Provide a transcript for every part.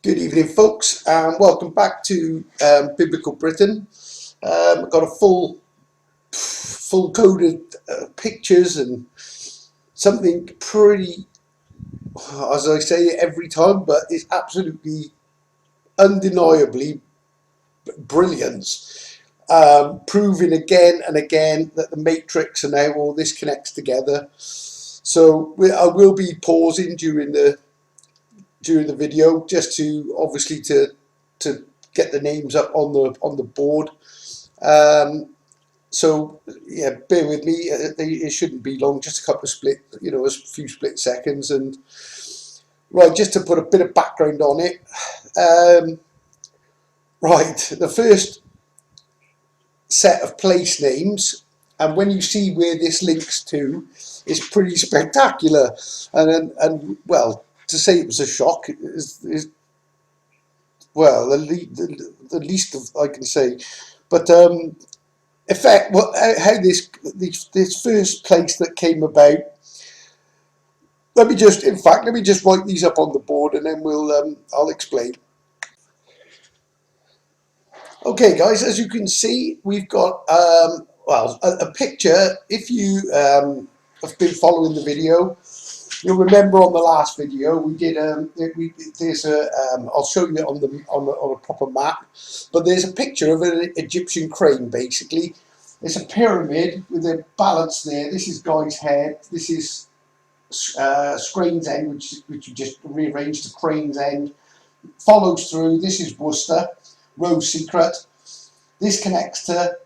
Good evening, folks, and welcome back to Biblical Britain. I've got a full coded pictures and something pretty, as I say every time, but it's absolutely undeniably brilliance. Proving again and again that the matrix and how all this connects together. So I will be pausing during the video just to obviously to get the names up on the board. So yeah, bear with me. It shouldn't be long, just a couple of a few split seconds. And right, just to put a bit of background on it. Right, the first set of place names, and when you see where this links to, it's pretty spectacular. And well, to say it was a shock is well the least of I can say. But in fact, how this first place that came about. Let me just write these up on the board, and then I'll explain. Okay, guys, as you can see, we've got a picture. If you have been following the video, you'll remember on the last video we did. I'll show you on a proper map, but there's a picture of an Egyptian crane. Basically, it's a pyramid with a balance there. This is Guy's head. This is Crane's end, which you just rearranged to Crane's end. Follows through. This is Worcester. Rose Secret. This connects to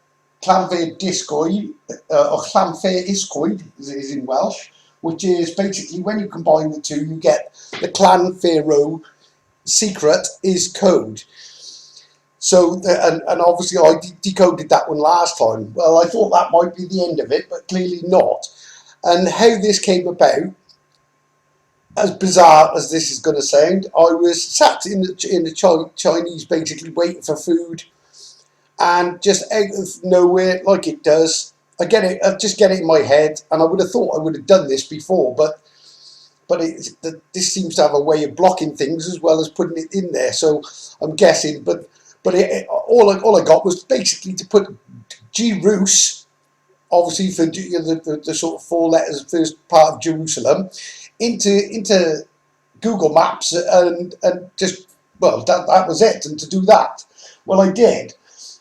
Llanfair Disgoed, or Llanfair Isgoed is in Welsh, which is basically when you combine the two, you get the Llanfair Secret is code. So, and obviously I decoded that one last time. Well, I thought that might be the end of it, but clearly not. And how this came about, as bizarre as this is going to sound, I was sat in the Chinese basically waiting for food, and just out of nowhere, like it does, I just get it in my head, and I would have thought I would have done this before, but this seems to have a way of blocking things as well as putting it in there. So I'm guessing, but all I got was basically to put G-Rus, obviously for the sort of four letters, first part of Jerusalem, into Google Maps, and just, well, that was it. And to do that, well, I did.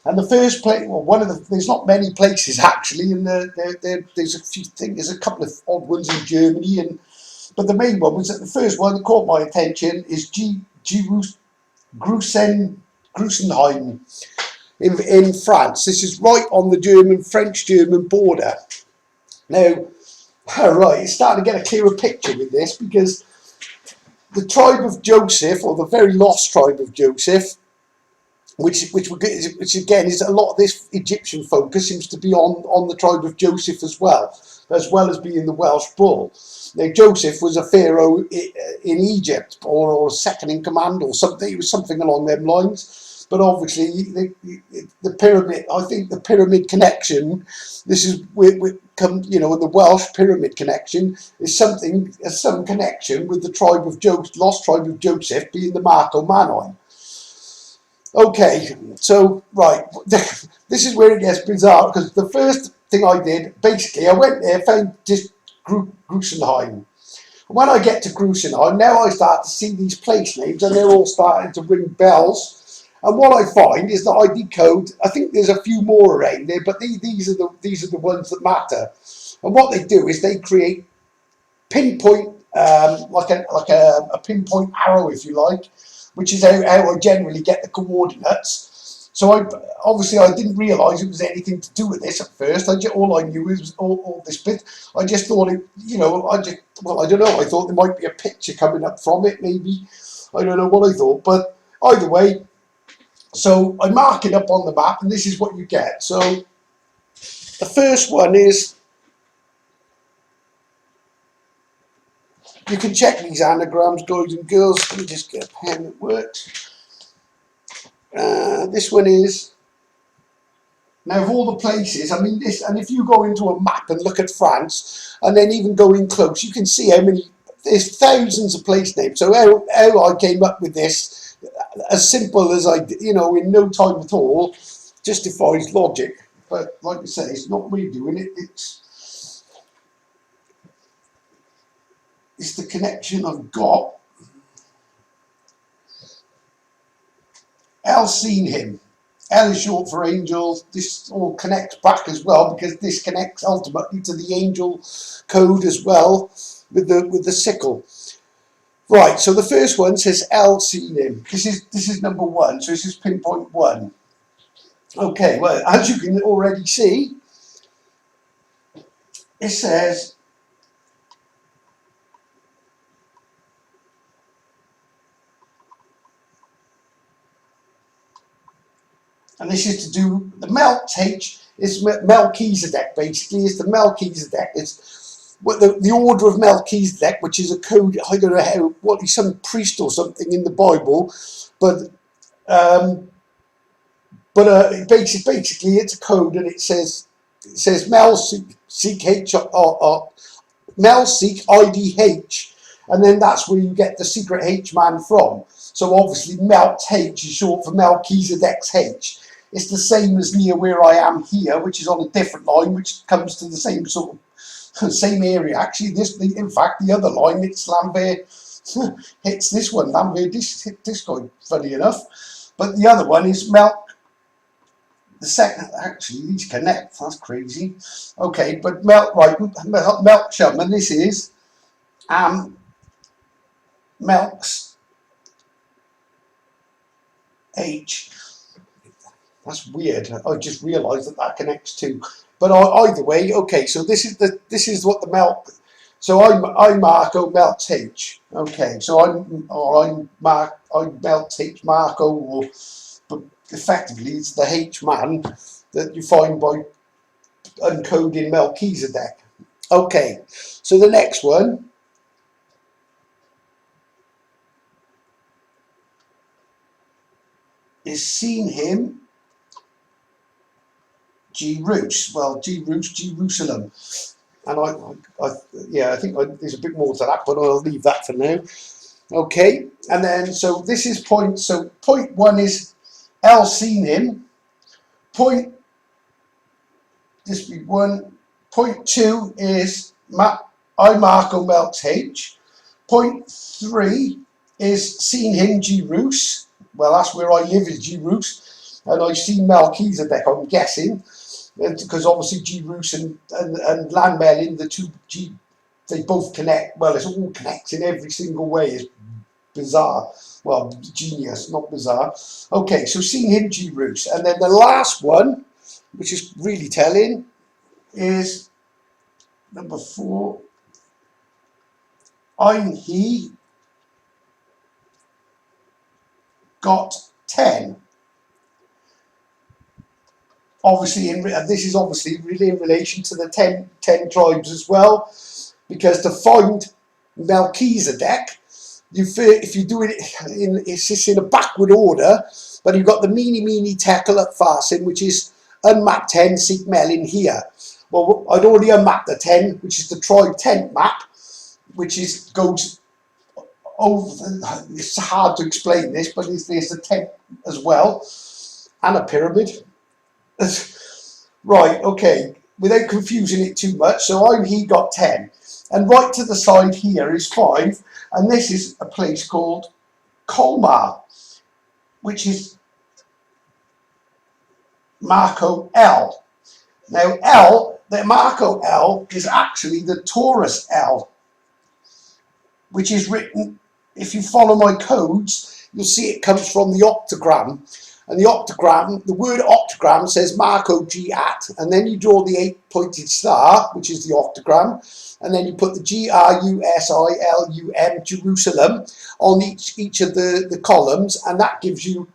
And the first place, well, there's not many places actually, and there's a few things, there's a couple of odd ones in Germany, but the main one was that the first one that caught my attention is Grusenheim in France. This is right on the French-German border. Now, right, it's starting to get a clearer picture with this, because the tribe of Joseph, or the very lost tribe of Joseph, which again is a lot of this Egyptian focus seems to be on the tribe of Joseph as well as being the Welsh bull. Now, Joseph was a pharaoh in Egypt, or second in command, or something. It was something along them lines. But obviously, the pyramid. I think the pyramid connection. This is the Welsh pyramid connection is some connection with the lost tribe of Joseph being the Marco Manoi. Okay, so right, this is where it gets bizarre, because the first thing I did, basically, I went there, found this Grusenheim. When I get to Grusenheim, now I start to see these place names, and they're all starting to ring bells. And what I find is that I decode. I think there's a few more around there, but these are the ones that matter. And what they do is they create pinpoint, like a pinpoint arrow, if you like, which is how I generally get the coordinates. So I didn't realise it was anything to do with this at first. All I knew was all this bit. I just thought I don't know. I thought there might be a picture coming up from it, maybe. I don't know what I thought, but either way. So I mark it up on the map, and this is what you get. So the first one is, you can check these anagrams, guys and girls. Let me just get a pen that works. This one is, now of all the places, I mean this, and if you go into a map and look at France, and then even go in close, you can see how many, there's thousands of place names. So how I came up with this as simple as in no time at all, just defies logic. But like I say, it's not me doing it. It's the connection I've got. L seen him. L is short for angel. This all connects back as well, because this connects ultimately to the angel code as well with the sickle. Right, so the first one says L seen him. This is number one, so this is pinpoint one. Okay, well, as you can already see, it says and this is to do the Melch is Melchizedek, basically. It's the Melchizedek. It's what the order of Melchizedek, which is a code. I don't know how, what he's some priest or something in the Bible, but basically it's a code, and it says Mel seek H Mel seek IDH, and then that's where you get the secret H man from. So obviously Melt H is short for Melchizedek's H. It's the same as near where I am here, which is on a different line, which comes to the same sort of same area. Actually, in fact, the other line, it's Lambert hits this one. Lambert hit this guy, funny enough. But the other one is Melk. The second, actually, these connect. That's crazy. Okay, but Melksham, and this is Melk's H. That's weird. I just realised that connects too. But either way, okay. So this is what the Melk. So I'm Marco Melts H. Okay. So I'm Melts H Marco, but effectively it's the H man that you find by uncoding Melchizedek. Okay. So the next one is seen him. Jerusalem, and I think there's a bit more to that, but I'll leave that for now. Okay, and then so this is point. So point one is L seen him. This be one. Point two is I Marco Melts H. Point three is seen him Jerus. Well, that's where I live, is Jerus, and I've seen Melchizedek, I'm guessing. Because obviously Jerus and Landmelin, the two they both connect. Well, it all connects in every single way. It's bizarre. Well, genius, not bizarre. Okay, so seen him Jerus, and then the last one, which is really telling, is number 4. I'm he got 10. Obviously, this is obviously really in relation to the 10 tribes as well, because to find Melchizedek, if you do it's just in a backward order, but you've got the meeny tekel at Farsin, which is unmap 10, seek Melin here. Well, I'd already unmapped the 10, which is the tribe tent map, which goes over. It's hard to explain this, but there's the tent as well, and a pyramid. Right, okay, without confusing it too much, so he got 10, and right to the side here is 5, and this is a place called Colmar, which is Marco L. Now the Marco L is actually the Taurus L, which is written, if you follow my codes, you'll see it comes from the octagram. And the octagram, the word octagram says Marco G at, and then you draw the 8-pointed star, which is the octagram, and then you put the GRUSILUM, Jerusalem, on each of the columns, and that gives you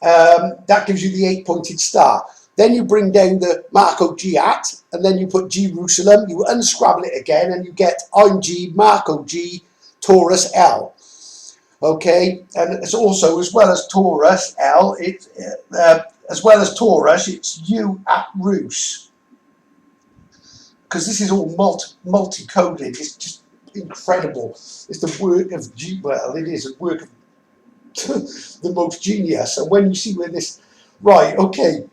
the 8-pointed star. Then you bring down the Marco G at, and then you put Jerusalem, you unscrabble it again, and you get I'm G, Marco G, Taurus L. Okay, and it's also, as well as Taurus L, as well as Taurus, it's U at Rus. Because this is all multi-coded. It's just incredible. It's the work of it is a work of the most genius. And when you see where this, right, okay,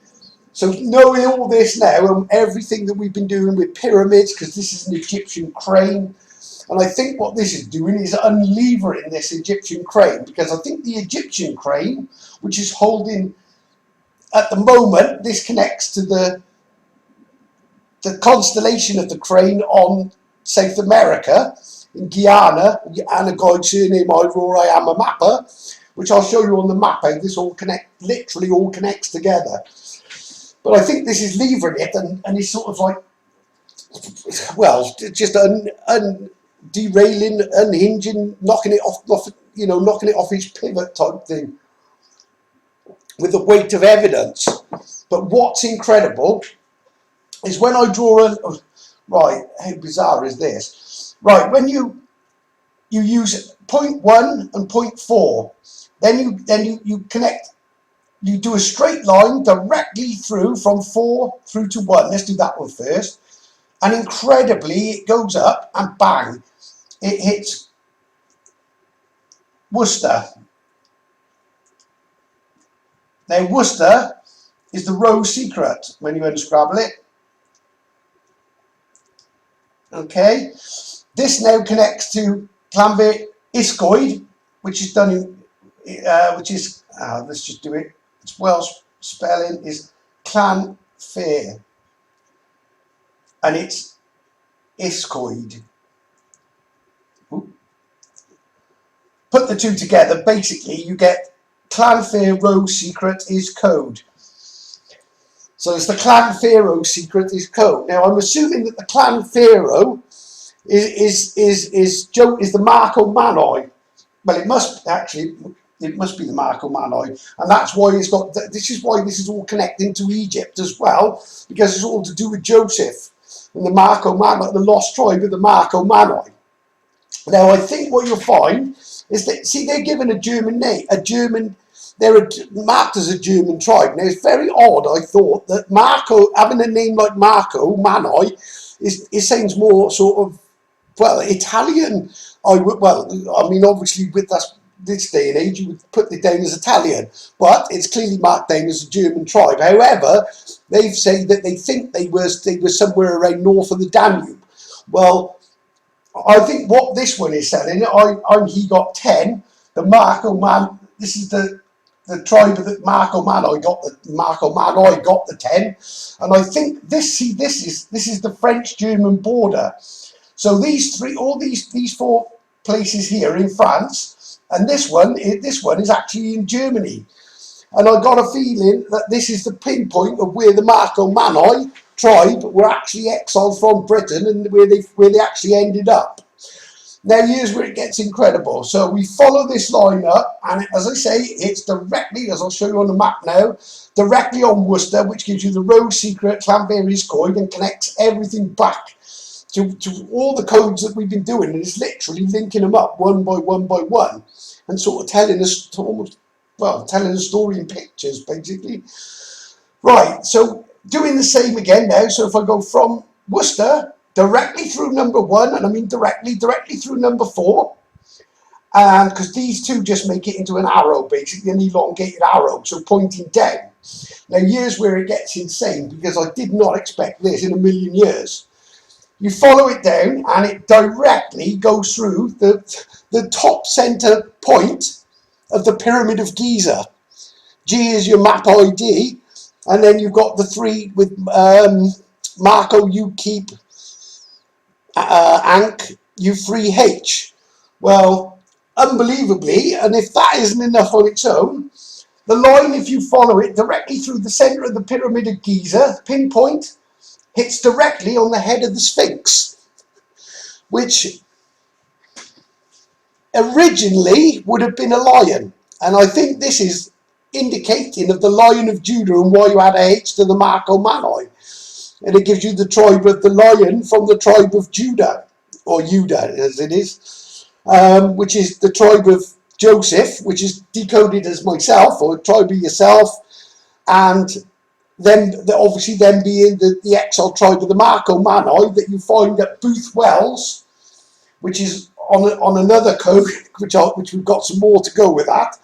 so knowing all this now and everything that we've been doing with pyramids, because this is an Egyptian crane, and I think what this is doing is unlevering this Egyptian crane, because I think the Egyptian crane, which is holding, at the moment, this connects to the constellation of the crane on South America, in Guyana, guide surname I am a mapper, which I'll show you on the map how this all literally all connects together. But I think this is levering it, and it's sort of like, well, just derailing, unhinging, knocking it off, you know, knocking it off its pivot type thing, with the weight of evidence. But what's incredible is when I draw a, right, how bizarre is this? Right, when you use 0.1 and 0.4, then you connect, you do a straight line directly through from 4 through to 1. Let's do that one first. And incredibly, it goes up and bang, it hits Worcester. Now, Worcester is the rose secret when you unscrabble it. Okay, this now connects to Llanfair Iscoed, which is done in, let's just do it. Its Welsh spelling is Llanfair, and it's Iscoed. Put the two together, basically you get Llanfair Rose Secret is code. So it's the Llanfair secret is code. Now I'm assuming that the Llanfair is the Marco Manoi. Well, it must be the Marco Manoi, and that's why it's got. This is why this is all connecting to Egypt as well, because it's all to do with Joseph and the Marco Manoi, the lost tribe of the Marco Manoi. Now I think what you'll find is that, see, they're given a German name, they're marked as a German tribe. Now, it's very odd, I thought, that Marco, having a name like Marco Manoi, it sounds more sort of, well, Italian. I mean, obviously, with this day and age, you would put it down as Italian, but it's clearly marked down as a German tribe. However, they've said that they think they were somewhere around north of the Danube. Well, I think what this one is selling, he got 10. The Marco Man, this is the tribe of the Marco Manoi got the 10, and I think this is the French-German border. So these four places here in France, and this one is actually in Germany, and I got a feeling that this is the pinpoint of where the Marco Manoi tribe were actually exiled from Britain and where they actually ended up. Now here's where it gets incredible. So we follow this line up, and as I say, it's directly, as I'll show you on the map now, directly on Worcester, which gives you the road secret, Llanfair Iscoed, and connects everything back to all the codes that we've been doing, and it's literally linking them up one by one, and sort of telling a story in pictures, basically. Right, so doing the same again now. So if I go from Worcester directly through number 1, and I mean directly through number 4, and because these two just make it into an arrow, basically an elongated arrow, so pointing down. Now here's where it gets insane, because I did not expect this in a million years. You follow it down, and it directly goes through the top center point of the Pyramid of Giza. G is your map ID, and then you've got the 3 with Marco, you keep Ankh, U3H. Well, unbelievably, and if that isn't enough on its own, the line, if you follow it directly through the center of the Pyramid of Giza, pinpoint, hits directly on the head of the Sphinx, which originally would have been a lion. And I think this is indicating of the Lion of Judah and why you add a H to the Marco Manoi. And it gives you the tribe of the lion from the tribe of Judah, or Judah as it is, which is the tribe of Joseph, which is decoded as myself, or tribe of yourself, and then obviously then being the exile tribe of the Marco Manoi that you find at Booth Wells, which is on another code, which we've got some more to go with that.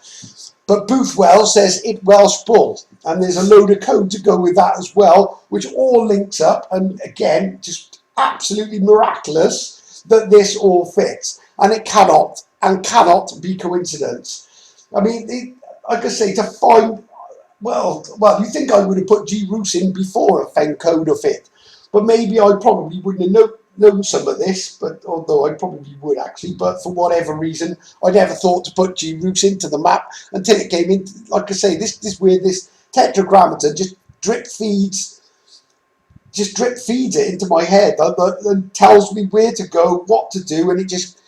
But Boothwell says it Welsh Bull, and there's a load of code to go with that as well, which all links up. And again, just absolutely miraculous that this all fits, and it cannot be coincidence. I mean, like I say, to find well, you think I would have put G Roos in before a Fen code of fit, but maybe I probably wouldn't have known some of this, but although I probably would actually, but for whatever reason, I never thought to put G Roos into the map until it came in. Like I say, this where this tetragrammaton just drip feeds it into my head and tells me where to go, what to do, and it just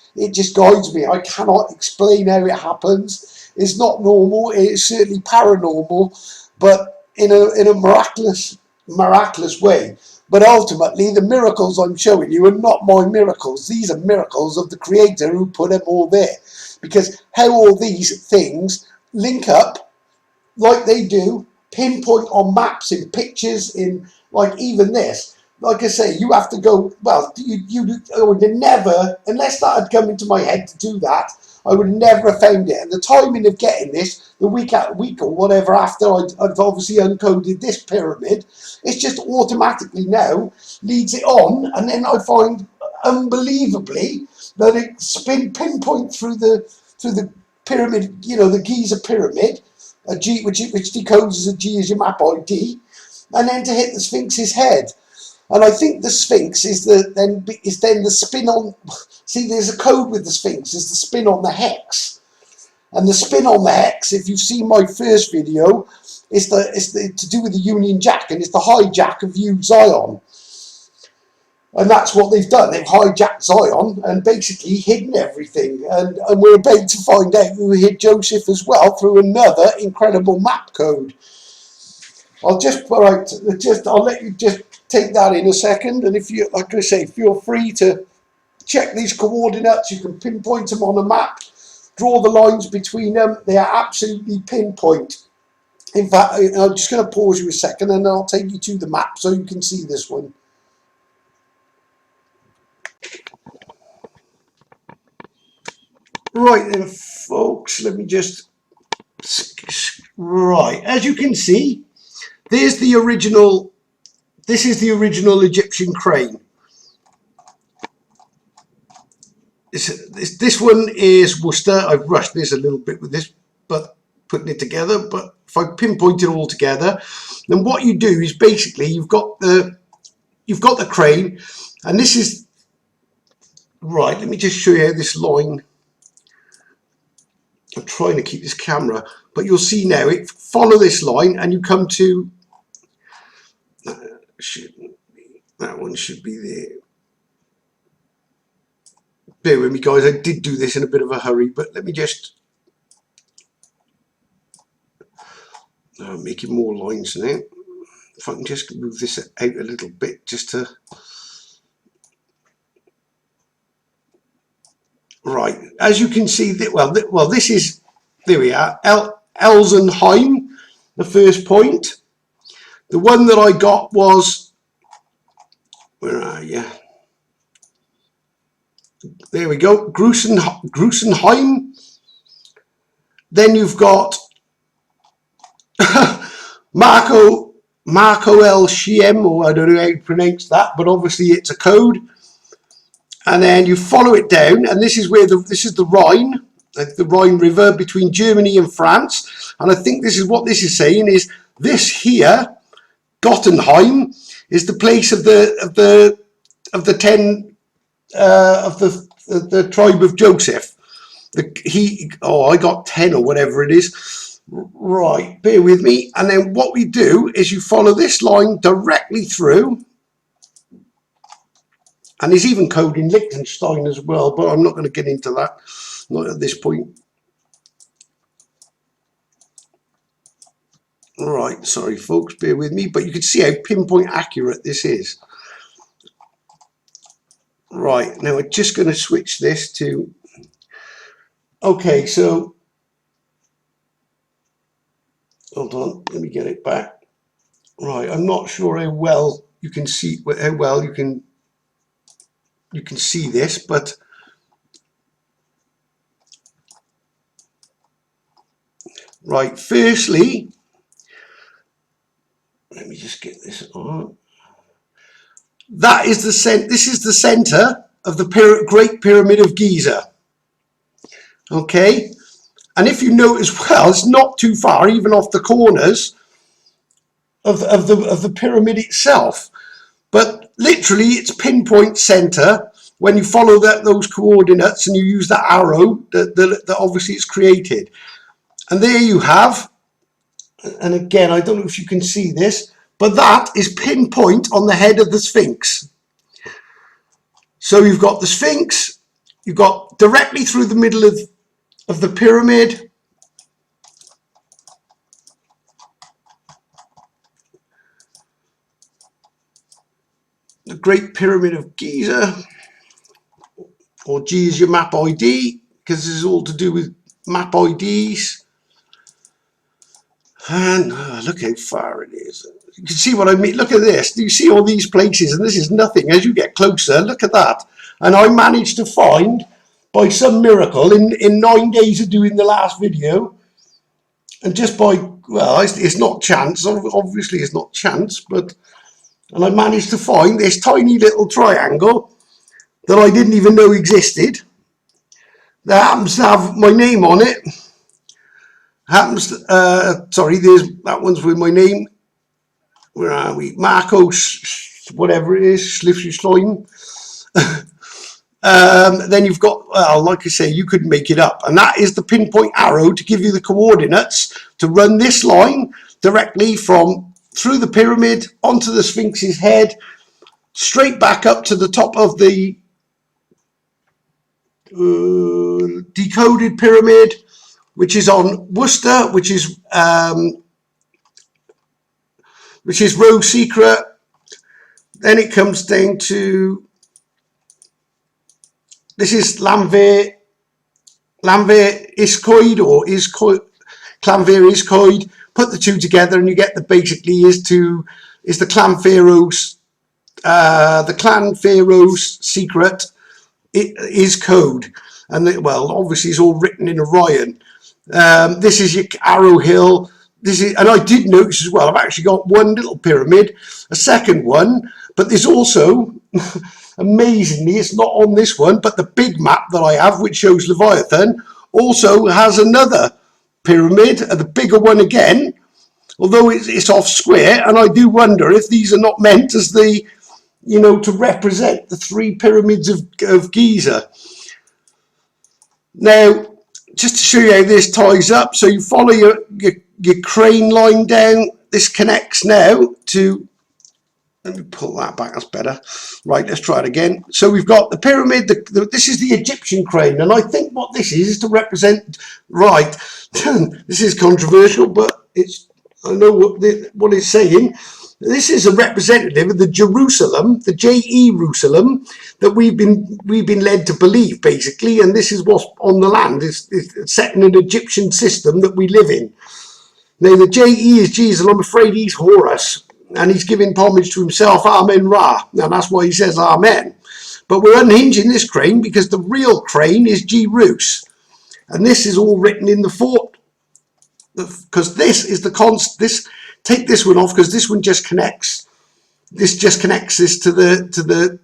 guides me. I cannot explain how it happens. It's not normal. It's certainly paranormal, but in a miraculous way. But ultimately, the miracles I'm showing you are not my miracles. These are miracles of the Creator who put them all there. Because how all these things link up like they do, pinpoint on maps, in pictures, in like even this. Like I say, you have to go, well, you would never, unless that had come into my head to do that, I would never have found it. And the timing of getting this, the week or whatever after I've obviously uncoded this pyramid, it's just automatically now leads it on. And then I find, unbelievably, that it's pinpoint through the pyramid, you know, the Giza pyramid, a G, which decodes as a G as your map ID, and then to hit the Sphinx's head. And I think the Sphinx is then the spin on. See, there's a code with the Sphinx. Is the spin on the hex, and the spin on the hex. If you've seen my first video, is to do with the Union Jack, and it's the hijack of Yu Zion. And that's what they've done. They've hijacked Zion and basically hidden everything. And we're about to find out who hid Joseph as well through another incredible map code. I'll let you just take that in a second. And if you, like I say, feel free to check these coordinates. You can pinpoint them on a map, draw the lines between them. They are absolutely pinpoint. In fact, I'm just going to pause you a second and I'll take you to the map so you can see this one. Right then, folks, let me just... Right, as you can see, there's the original... This is the original Egyptian crane. This one is Worcester. I've rushed this a little bit with this, but putting it together. But if I pinpoint it all together, then what you do is basically you've got the crane, and this is right. Let me just show you how this line. I'm trying to keep this camera, but you'll see now. Follow this line, and you come to. That one should be there. Bear with me, guys. I did do this in a bit of a hurry, but let me just making more lines now. If I can just move this out a little bit, just to right. As you can see, well, this is there we are. Elsenheim, the first point. The one that I got was, where are you? There we go, Grusenheim. Then you've got Marco El Shiem, or I don't know how you pronounce that, but obviously it's a code. And then you follow it down, and this is where this is the Rhine River between Germany and France. And I think this is what this is saying is this here, Gottenheim, is the place of the tribe of Joseph. I got 10 or whatever it is. Right, bear with me. And then what we do is you follow this line directly through. And there's even code in Liechtenstein as well, but I'm not going to get into that, not at this point. Right, sorry folks, bear with me, but you can see how pinpoint accurate this is. Right, now we're just going to switch this to, okay, so, hold on, let me get it back. Right, I'm not sure how well you can see, you can see this, but Right, firstly, let me just get this on. That is this is the center of the Great Pyramid of Giza. Okay, and if you notice well, it's not too far, even off the corners of the pyramid itself. But literally, it's pinpoint center when you follow those coordinates and you use that arrow that obviously it's created. And there you have. And again, I don't know if you can see this, but that is pinpoint on the head of the Sphinx. So you've got the Sphinx, you've got directly through the middle of the pyramid. The Great Pyramid of Giza, or G is your map ID, because this is all to do with map IDs. And look how far it is. You can see what I mean. Look at this. Do you see all these places? And this is nothing. As you get closer, look at that. And I managed to find, by some miracle, in 9 days of doing the last video, and just by, well, it's not chance. Obviously, it's not chance, but, and I managed to find this tiny little triangle that I didn't even know existed. That happens to have my name on it. Happens to, sorry, that one's with my name. Where are we? Marco, whatever it is, Schliffstein. Then you've got, well, like I say, you could make it up. And that is the pinpoint arrow to give you the coordinates to run this line directly from through the pyramid onto the Sphinx's head, straight back up to the top of the decoded pyramid, which is on Worcester, which is Rose Secret. Then it comes down to, this is Llanfair Iscoed, or Llanfair Iscoed. Put the two together and you get the basically is the Clan Pharaoh's secret. It is code, and well, obviously it's all written in Orion. This is your Arrow Hill. This is, and I did notice as well, I've actually got one little pyramid, a second one, but there's also, amazingly, it's not on this one, but the big map that I have, which shows Leviathan, also has another pyramid, the bigger one again, although it's off square, and I do wonder if these are not meant as the, you know, to represent the three pyramids of Giza. Now, just to show you how this ties up, so you follow your crane line down. This connects now to, let me pull that back, that's better. Right, let's try it again. So we've got the pyramid, this is the Egyptian crane, and I think what this is to represent, right, this is controversial, but I know what it's saying. This is a representative of the Jerusalem, the Jerusalem, that we've been led to believe, basically, and this is what's on the land. It's set in an Egyptian system that we live in. Now, the J-E is Jesus, and I'm afraid he's Horus, and he's giving homage to himself, Amen Ra, and that's why he says Amen. But we're unhinging this crane because the real crane is G-Rus, and this is all written in the fort, because this is the take this one off, because this one just connects. This just connects this to the.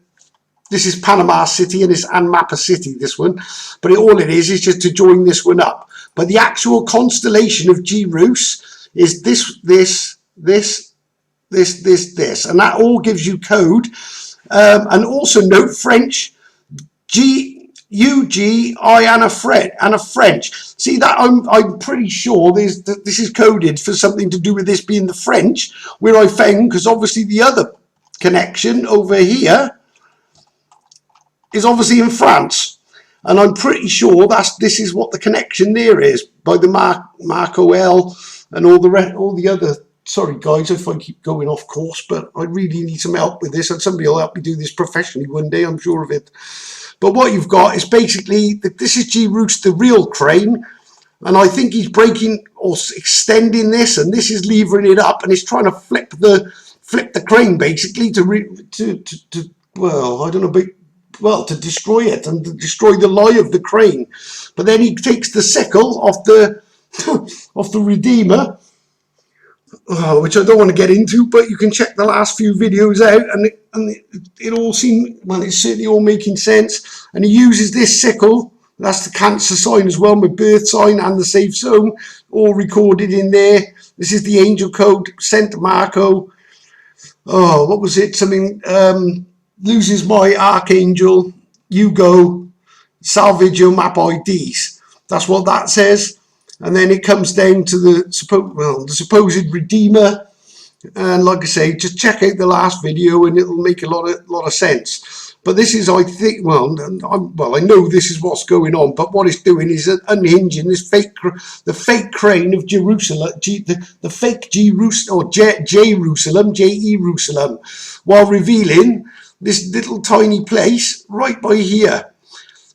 This is Panama City and it's Anmapa City. This one, but all it is just to join this one up. But the actual constellation of G-Rus is this, and that all gives you code. And also note French UGI and a French. See that I'm pretty sure this is coded for something to do with this being the French, where I found, because obviously the other connection over here is obviously in France, and I'm pretty sure this is what the connection there is by the Marco L and all the other. Sorry guys if I keep going off course, but I really need some help with this, and somebody will help me do this professionally one day, I'm sure of it. But what you've got is basically, this is G-Rus, the real crane, and I think he's breaking or extending this, and this is levering it up, and he's trying to flip the crane basically to well, I don't know, well, to destroy it and to destroy the lie of the crane. But then he takes the sickle off the of the Redeemer, which I don't want to get into, but you can check the last few videos out, and it all seems, well, it's certainly all making sense. And he uses this sickle, that's the cancer sign as well, my birth sign and the safe zone, all recorded in there. This is the angel code, sent to Marco. Oh, what was it? Something, loses my archangel, you go, salvage your map IDs. That's what that says. And then it comes down to the supposed Redeemer. And like I say, just check out the last video and it'll make a lot of sense. But this is, I think, I know this is what's going on, but what it's doing is unhinging this the fake crane of Jerusalem, the fake Jerusalem, or Jerusalem, while revealing this little tiny place right by here,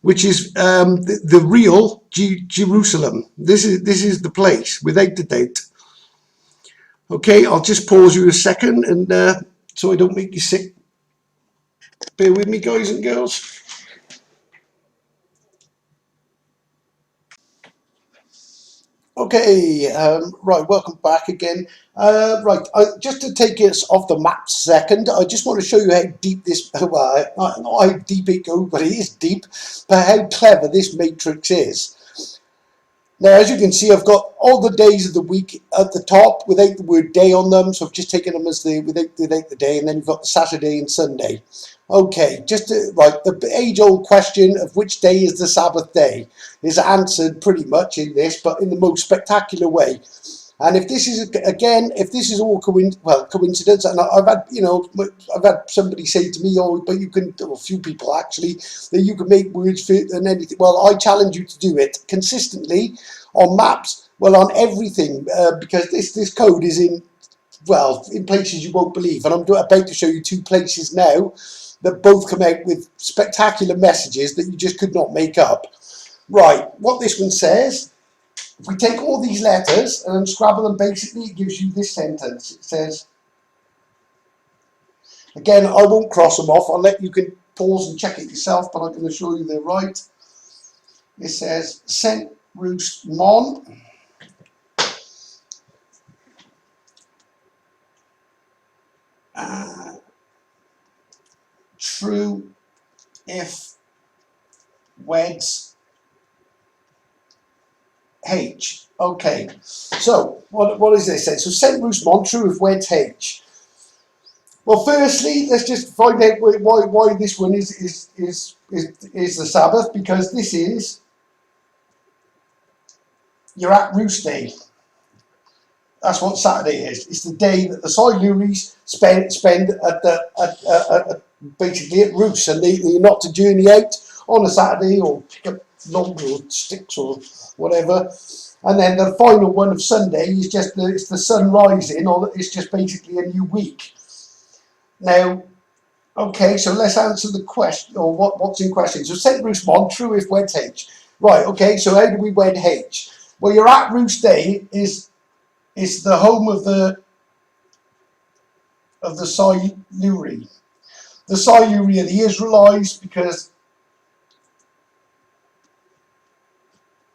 which is the real Jerusalem. This is the place, without a doubt. Okay, I'll just pause you a second, and so I don't make you sick. Bear with me, guys and girls. Okay, right, welcome back again. Right, just to take us off the map second, I just want to show you how deep this, well, not how deep it goes, but it is deep, but how clever this matrix is. Now, as you can see, I've got all the days of the week at the top without the word day on them, so I've just taken them as without the day, and then you've got the Saturday and Sunday. Okay, right, the age-old question of which day is the Sabbath day is answered pretty much in this, but in the most spectacular way. And if this is, again, if this is all coincidence, and I've had somebody say to me, oh, but you can, or a few people actually, that you can make words fit and anything. Well, I challenge you to do it consistently on maps, well, on everything, because this code is in places you won't believe. And I'm about to show you two places now that both come out with spectacular messages that you just could not make up. Right, what this one says, if we take all these letters and scrabble them, basically it gives you this sentence. It says, again, I won't cross them off, you can pause and check it yourself, but I'm going to show you they're right. It says, Saint Roost Mon. True if weds H. Okay, so what is this then? So Saint Roost Mon, true if weds H. Well, firstly, let's just find out why this one is the Sabbath, because this is your at roost day. That's what Saturday is. It's the day that the Silurians spend basically at roost, and they're not to journey out on a Saturday or pick up logs or sticks or whatever. And then the final one of Sunday is just it's the sun rising, or it's just basically a new week. Now, okay, so let's answer the question, or what's in question. So Saint Roost Mon, true if wed H. Right, okay, so how do we wed H? Well, your at roost day is the home of the Siluri. The Siluri are the Israelites, because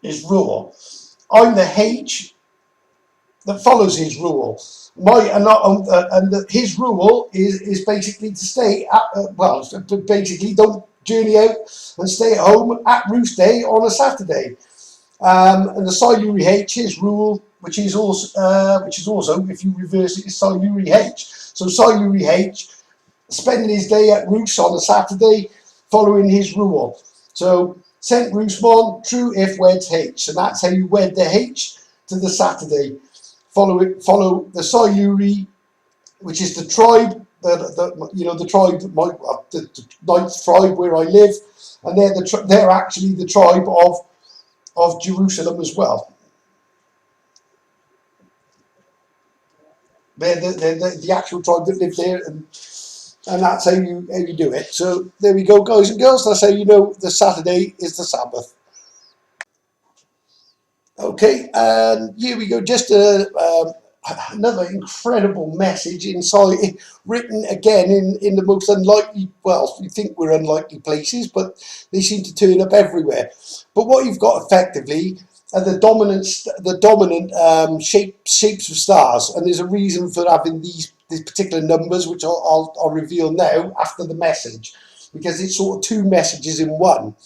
his rule. I'm the H that follows his rule. His rule is basically to stay basically don't journey out and stay at home at roost day on a Saturday. And the Siluri H, his rule, which is also, if you reverse it, is Siluri H. So Siluri H, spending his day at roost on a Saturday, following his rule. So Saint Roost Mon, true if weds H. And that's how you wed the H to the Saturday. Follow the Siluri, which is the tribe, the tribe, the ninth tribe where I live, and they're actually the tribe of Jerusalem as well. They're the actual tribe that live there, and that's how you do it. So there we go, guys and girls. That's how you know the Saturday is the Sabbath. Okay, and here we go. Just another incredible message inside, written again in the most unlikely, well, you think we're unlikely places, but they seem to turn up everywhere. But what you've got effectively are the dominant shapes of stars, and there's a reason for having these particular numbers, which I'll reveal now after the message, because it's sort of two messages in one.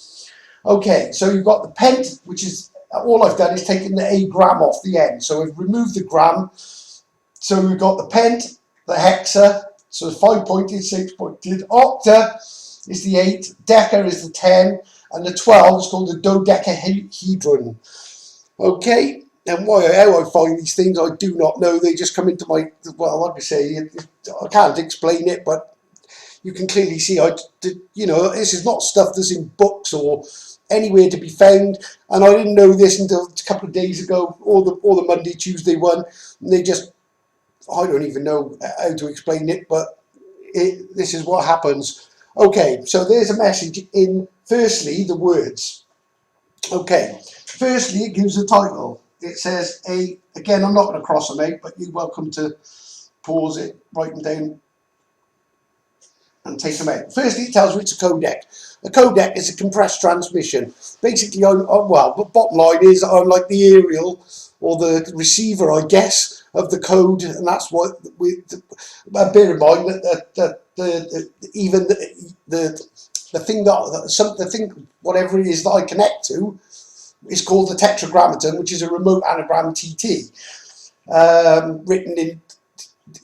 Okay, so you've got the pent, which is all I've done is taken the a gram off the end, so I've removed the gram. So we've got the pent, the hexa, so 5-pointed, 6-pointed, octa is the 8, deca is the 10, and the 12 is called the dodecahedron. Okay, and how I find these things, I do not know. They just come into my, well, like I say, I can't explain it, but you can clearly see, this is not stuff that's in books or anywhere to be found, and I didn't know this until a couple of days ago, or the Monday, Tuesday one, and they just, I don't even know how to explain it, but this is what happens. Okay, so there's a message in, firstly, the words. Okay, firstly, it gives a title. It says again, I'm not going to cross them out, but you're welcome to pause it, write them down, and take them out. Firstly, it tells you it's a codec. A codec is a compressed transmission. Basically, the bottom line is I'm like the aerial or the receiver, I guess, of the code, and that's what bear in mind that even the thing whatever it is that I connect to is called the tetragrammaton, which is a remote anagram TT, written in,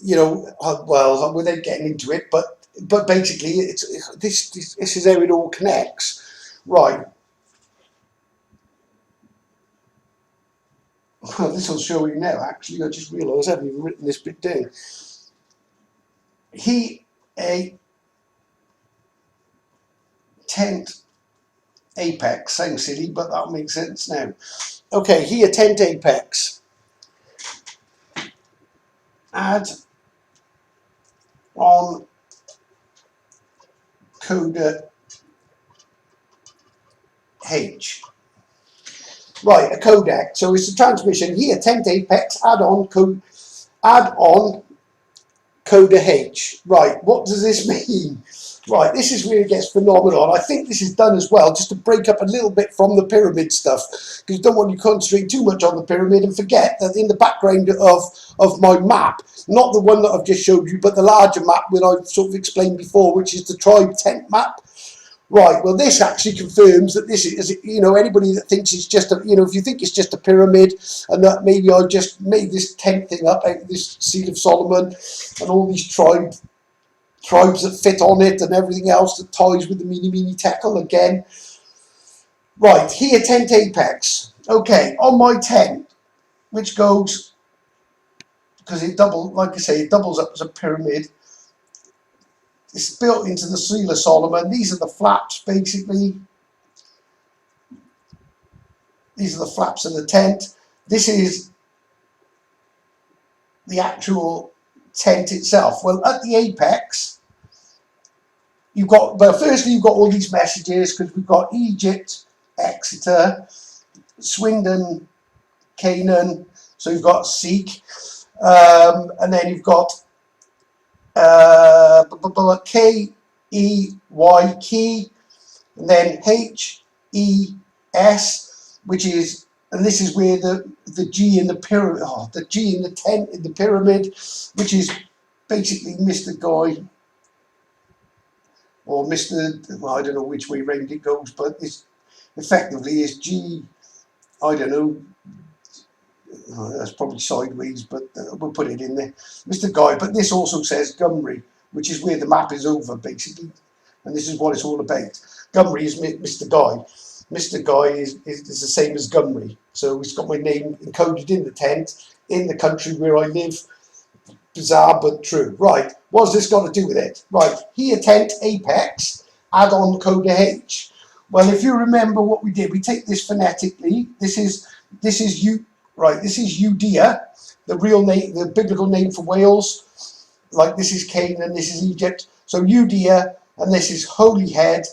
well, without getting into it, but basically this is how it all connects, right? Well, this will show you now. Actually, I just realised I haven't even written this bit down. He a tent apex. Sounds silly, but that'll make sense now. Okay, he a tent apex. Add on coda H. Right, a codec. So it's a transmission. Here, tent apex. Add on coda H. Right, what does this mean? Right, this is where it gets phenomenal. I think this is done as well, just to break up a little bit from the pyramid stuff, because you don't want you to concentrate too much on the pyramid and forget that in the background of my map, not the one that I've just showed you, but the larger map that I've sort of explained before, which is the tribe tent map. Right, well, this actually confirms that this is, anybody that thinks it's just a, if you think it's just a pyramid and that maybe I just made this tent thing up out of this Seal of Solomon and all these tribes that fit on it and everything else that ties with the mini tekel again. Right, here, tent apex. Okay, on my tent, which goes, because it doubles up as a pyramid. It's built into the Seal of Solomon. These are the flaps, basically. These are the flaps of the tent. This is the actual tent itself. Well, at the apex, you've got, firstly, you've got all these messages, because we've got Egypt, Exeter, Swindon, Canaan. So you've got Seek. And then you've got K-E-Y, key, and then H-E-S, which is, and this is where the G in the pyramid, the G in the tent in the pyramid, which is basically Mr. Guy, or Mr. Well, I don't know which way round it goes, but it's effectively is G, I don't know. That's probably sideways, but we'll put it in there. Mr. Guy, but this also says Gumri, which is where the map is over, basically. And this is what it's all about. Gumri is Mr. Guy. Mr. Guy is the same as Gumri. So it's got my name encoded in the tent, in the country where I live. Bizarre, but true. Right, what's this got to do with it? Right, here, tent apex, add on coda H. Well, if you remember what we did, we take this phonetically. This is you. Right, this is Judea, the real name, the biblical name for Wales. Like this is Canaan, this is Egypt. So Judea, and this is Holy Head.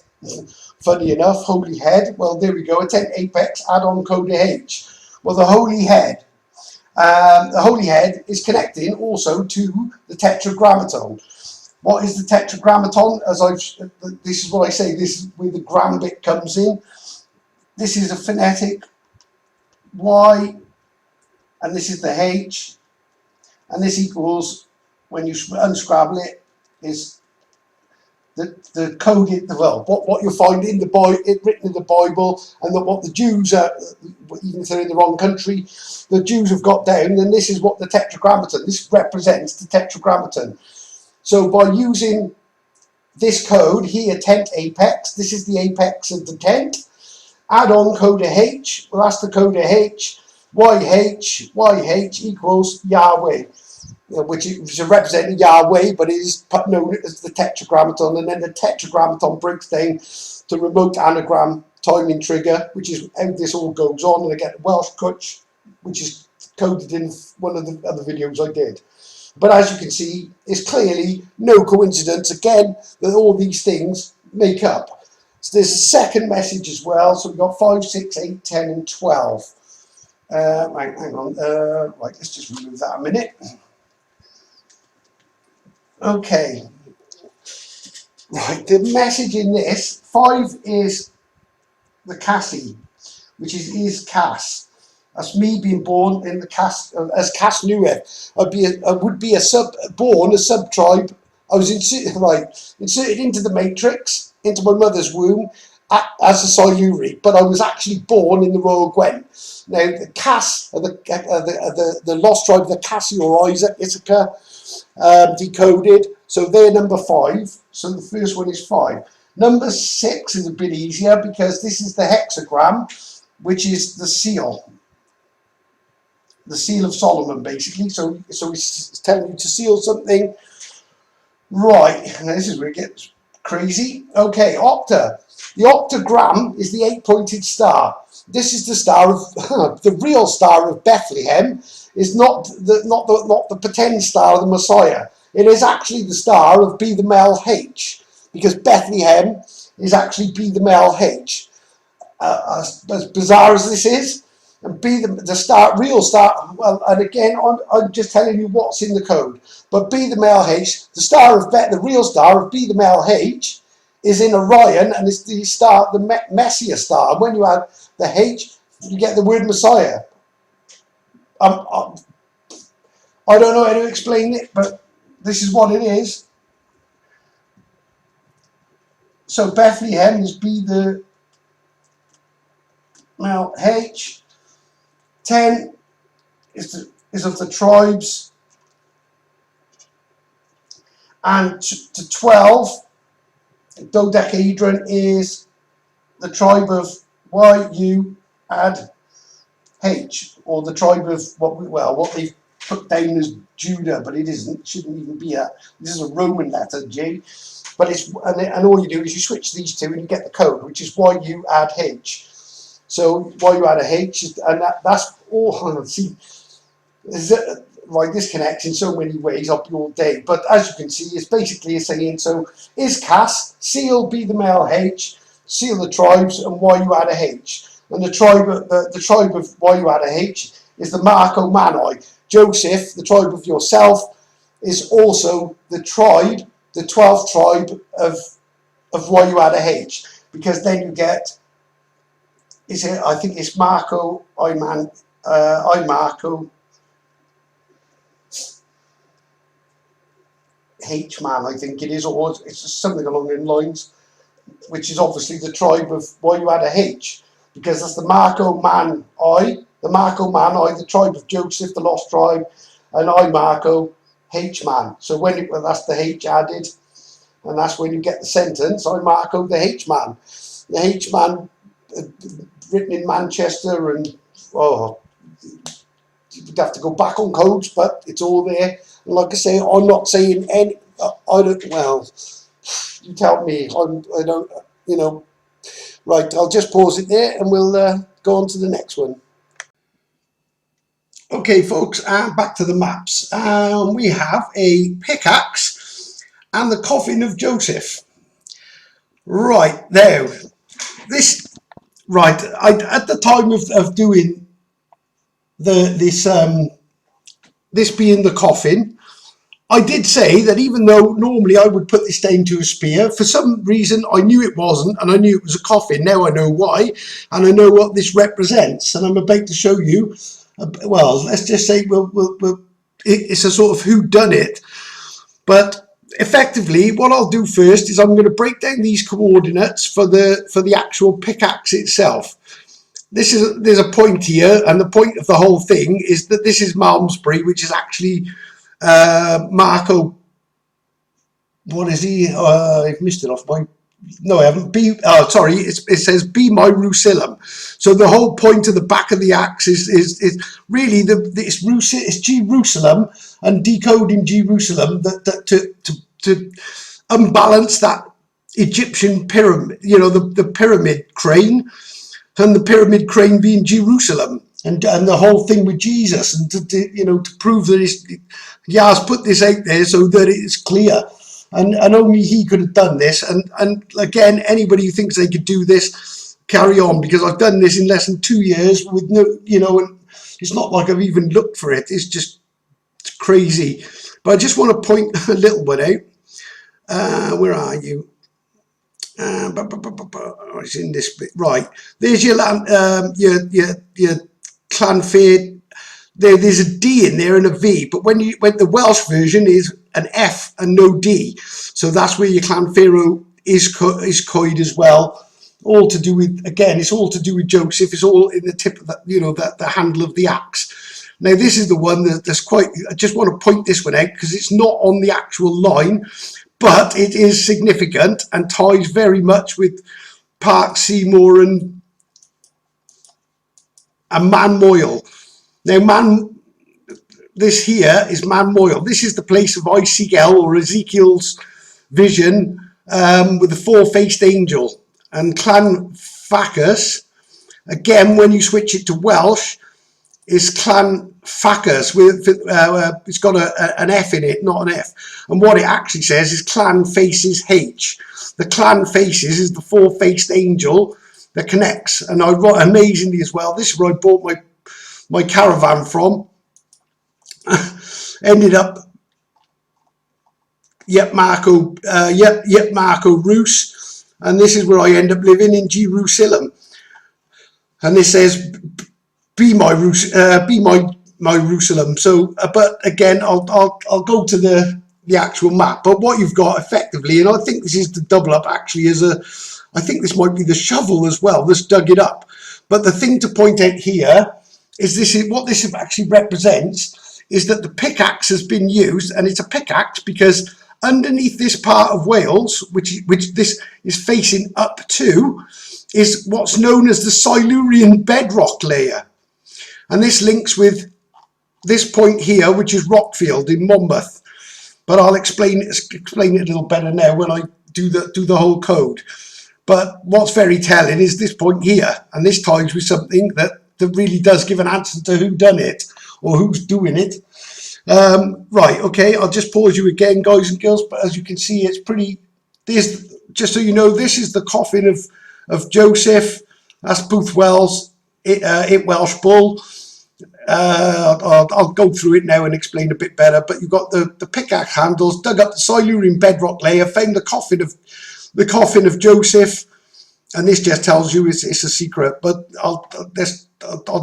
Funny enough, Holy Head. Well, there we go. A tent apex, add on coda H. Well, the Holy Head is connecting also to the tetragrammaton. What is the tetragrammaton? This is what I say. This is where the gram bit comes in. This is a phonetic Y, and this is the H, and this equals, when you unscrabble it, is the code, well, what you find in the written in the Bible, and what the Jews are, even if they're in the wrong country, the Jews have got down, and this is what the Tetragrammaton, this represents the Tetragrammaton. So by using this code here, tent apex, this is the apex of the tent, add on coda H, well that's the coda H, YH equals Yahweh, which is representing Yahweh, but it is known as the Tetragrammaton, and then the Tetragrammaton breaks down to remote anagram timing trigger, which is how this all goes on, and I get Welsh Kutch, which is coded in one of the other videos I did. But as you can see, it's clearly no coincidence, again, that all these things make up. So there's a second message as well. So we've got 5, 6, 8, 10, and 12. Hang on. Right, let's just remove that a minute. Okay. Right, the message in this, 5 is the Cassie, which is Cass. That's me being born in the Cass, as Cass knew it. I would be a sub-tribe. I was inserted into the matrix, into my mother's womb, as a Siluri, but I was actually born in the Royal Gwent. Now, the Cass, the lost tribe, the Cassie or Issachar, decoded, so they're number 5. So the first one is 5. Number 6 is a bit easier because this is the hexagram, which is the seal of Solomon, basically. So it's telling you to seal something. Right, now this is where it gets crazy. Okay, octa. The octagram is the 8-pointed star. This is the star of the real star of Bethlehem. Is not the pretend star of the Messiah. It is actually the star of Be the Mel H, because Bethlehem is actually Be the Mel H. As bizarre as this is, and Be the star, real star. Well, and again, I'm just telling you what's in the code. But Be the Mel H, the star of the real star of Be the Mel H, is in Orion, and it's the star, the Messiah star. And when you add the H, you get the word Messiah. I don't know how to explain it, but this is what it is. So Bethlehem is Be the Mel H. 10 is of the tribes, and to 12, dodecahedron is the tribe of Y, U, add H, or the tribe of what they've put down as Judah, but it isn't. It shouldn't even be a. This is a Roman letter, J. But it's and all you do is you switch these two and you get the code, which is Y, U, add H. So Y, U, add a H, and that's all. See, right, this connects in so many ways up all day. But as you can see, it's basically saying, so is Cass, seal Be the Mel H, seal the tribes, and Y, U, add a H. And the tribe of Y, U, add a H is the Marco Manoi. Joseph, the tribe of yourself, is also the tribe, the 12th tribe of Y, U, add a H, because then you get, I think it's Marco, I Marco, H-man, I think it is, or it's just something along those lines, which is obviously the tribe of why you add a H, because that's the Marco Man I, the tribe of Joseph, the lost tribe, and I Marco, H-man. So that's the H added, and that's when you get the sentence, I Marco the H-man. The H-man, written in Manchester, and you'd have to go back on codes, but it's all there. And like I say, I'm not saying any. I don't. Well, you tell me. I don't. You know. Right. I'll just pause it there, and we'll go on to the next one. Okay, folks. Back to the maps. We have a pickaxe and the coffin of Joseph. Right now, this. Right. At the time of doing this being the coffin, I did say that even though normally I would put this down to a spear, for some reason I knew it wasn't, and I knew it was a coffin. Now I know why, and I know what this represents, and I'm about to show you. Well, let's just say it's a sort of whodunit, but effectively what I'll do first is I'm going to break down these coordinates for the actual pickaxe itself. There's a point here, and the point of the whole thing is that this is Malmesbury, which is actually Marco. What is he? I've missed it off my. No, I haven't. Sorry. It says "Be my Jerusalem." So the whole point of the back of the axe is really it's Jerusalem, and decoding Jerusalem to unbalance that Egyptian pyramid. You know, the pyramid crane. And the pyramid crane being Jerusalem, and the whole thing with Jesus, and to prove that Yah's put this out there so that it's clear, and only he could have done this. And again, anybody who thinks they could do this, carry on, because I've done this in less than 2 years with no, and it's not like I've even looked for it. It's crazy. But I just want to point a little bit out. Where are you? It's in this bit, right? There's your clan fair. There's a D in there and a V, but when the Welsh version is an F and no D, so that's where your clan pharaoh is coined as well. All to do with, again, it's all to do with Joseph. It's all in the tip of the handle of the axe. Now this is the one that's quite. I just want to point this one out because it's not on the actual line, but it is significant and ties very much with Park Seymour and Man Moyle. Now, this here is Man Moyle. This is the place of Ezekiel's vision with the four-faced angel. And Clan Fachus, again, when you switch it to Welsh, is Clan Fachus. It's got an F in it, not an F. And what it actually says is Clan Faces H. The Clan Faces is the four-faced angel that connects. And I wrote amazingly as well. This is where I bought my caravan from. Ended up Marco Roos, and this is where I end up living in Jerusalem. And this says be my Jerusalem. So, but again, I'll go to the actual map. But what you've got effectively, and I think this is the double up actually, I think this might be the shovel as well. This dug it up. But the thing to point out here is what this actually represents is that the pickaxe has been used, and it's a pickaxe because underneath this part of Wales, which this is facing up to, is what's known as the Silurian bedrock layer. And this links with this point here, which is Rockfield in Monmouth. But I'll explain it a little better now when I do the whole code. But what's very telling is this point here, and this ties with something that really does give an answer to who done it or who's doing it. Right, okay, I'll just pause you again, guys and girls. But as you can see, it's pretty. Just so you know, this is the coffin of Joseph. That's Booth Wells, Welsh Bull. I'll go through it now and explain a bit better. But you've got the pickaxe handles, dug up the Silurian bedrock layer, found the coffin of Joseph, and this just tells you it's a secret. But I'll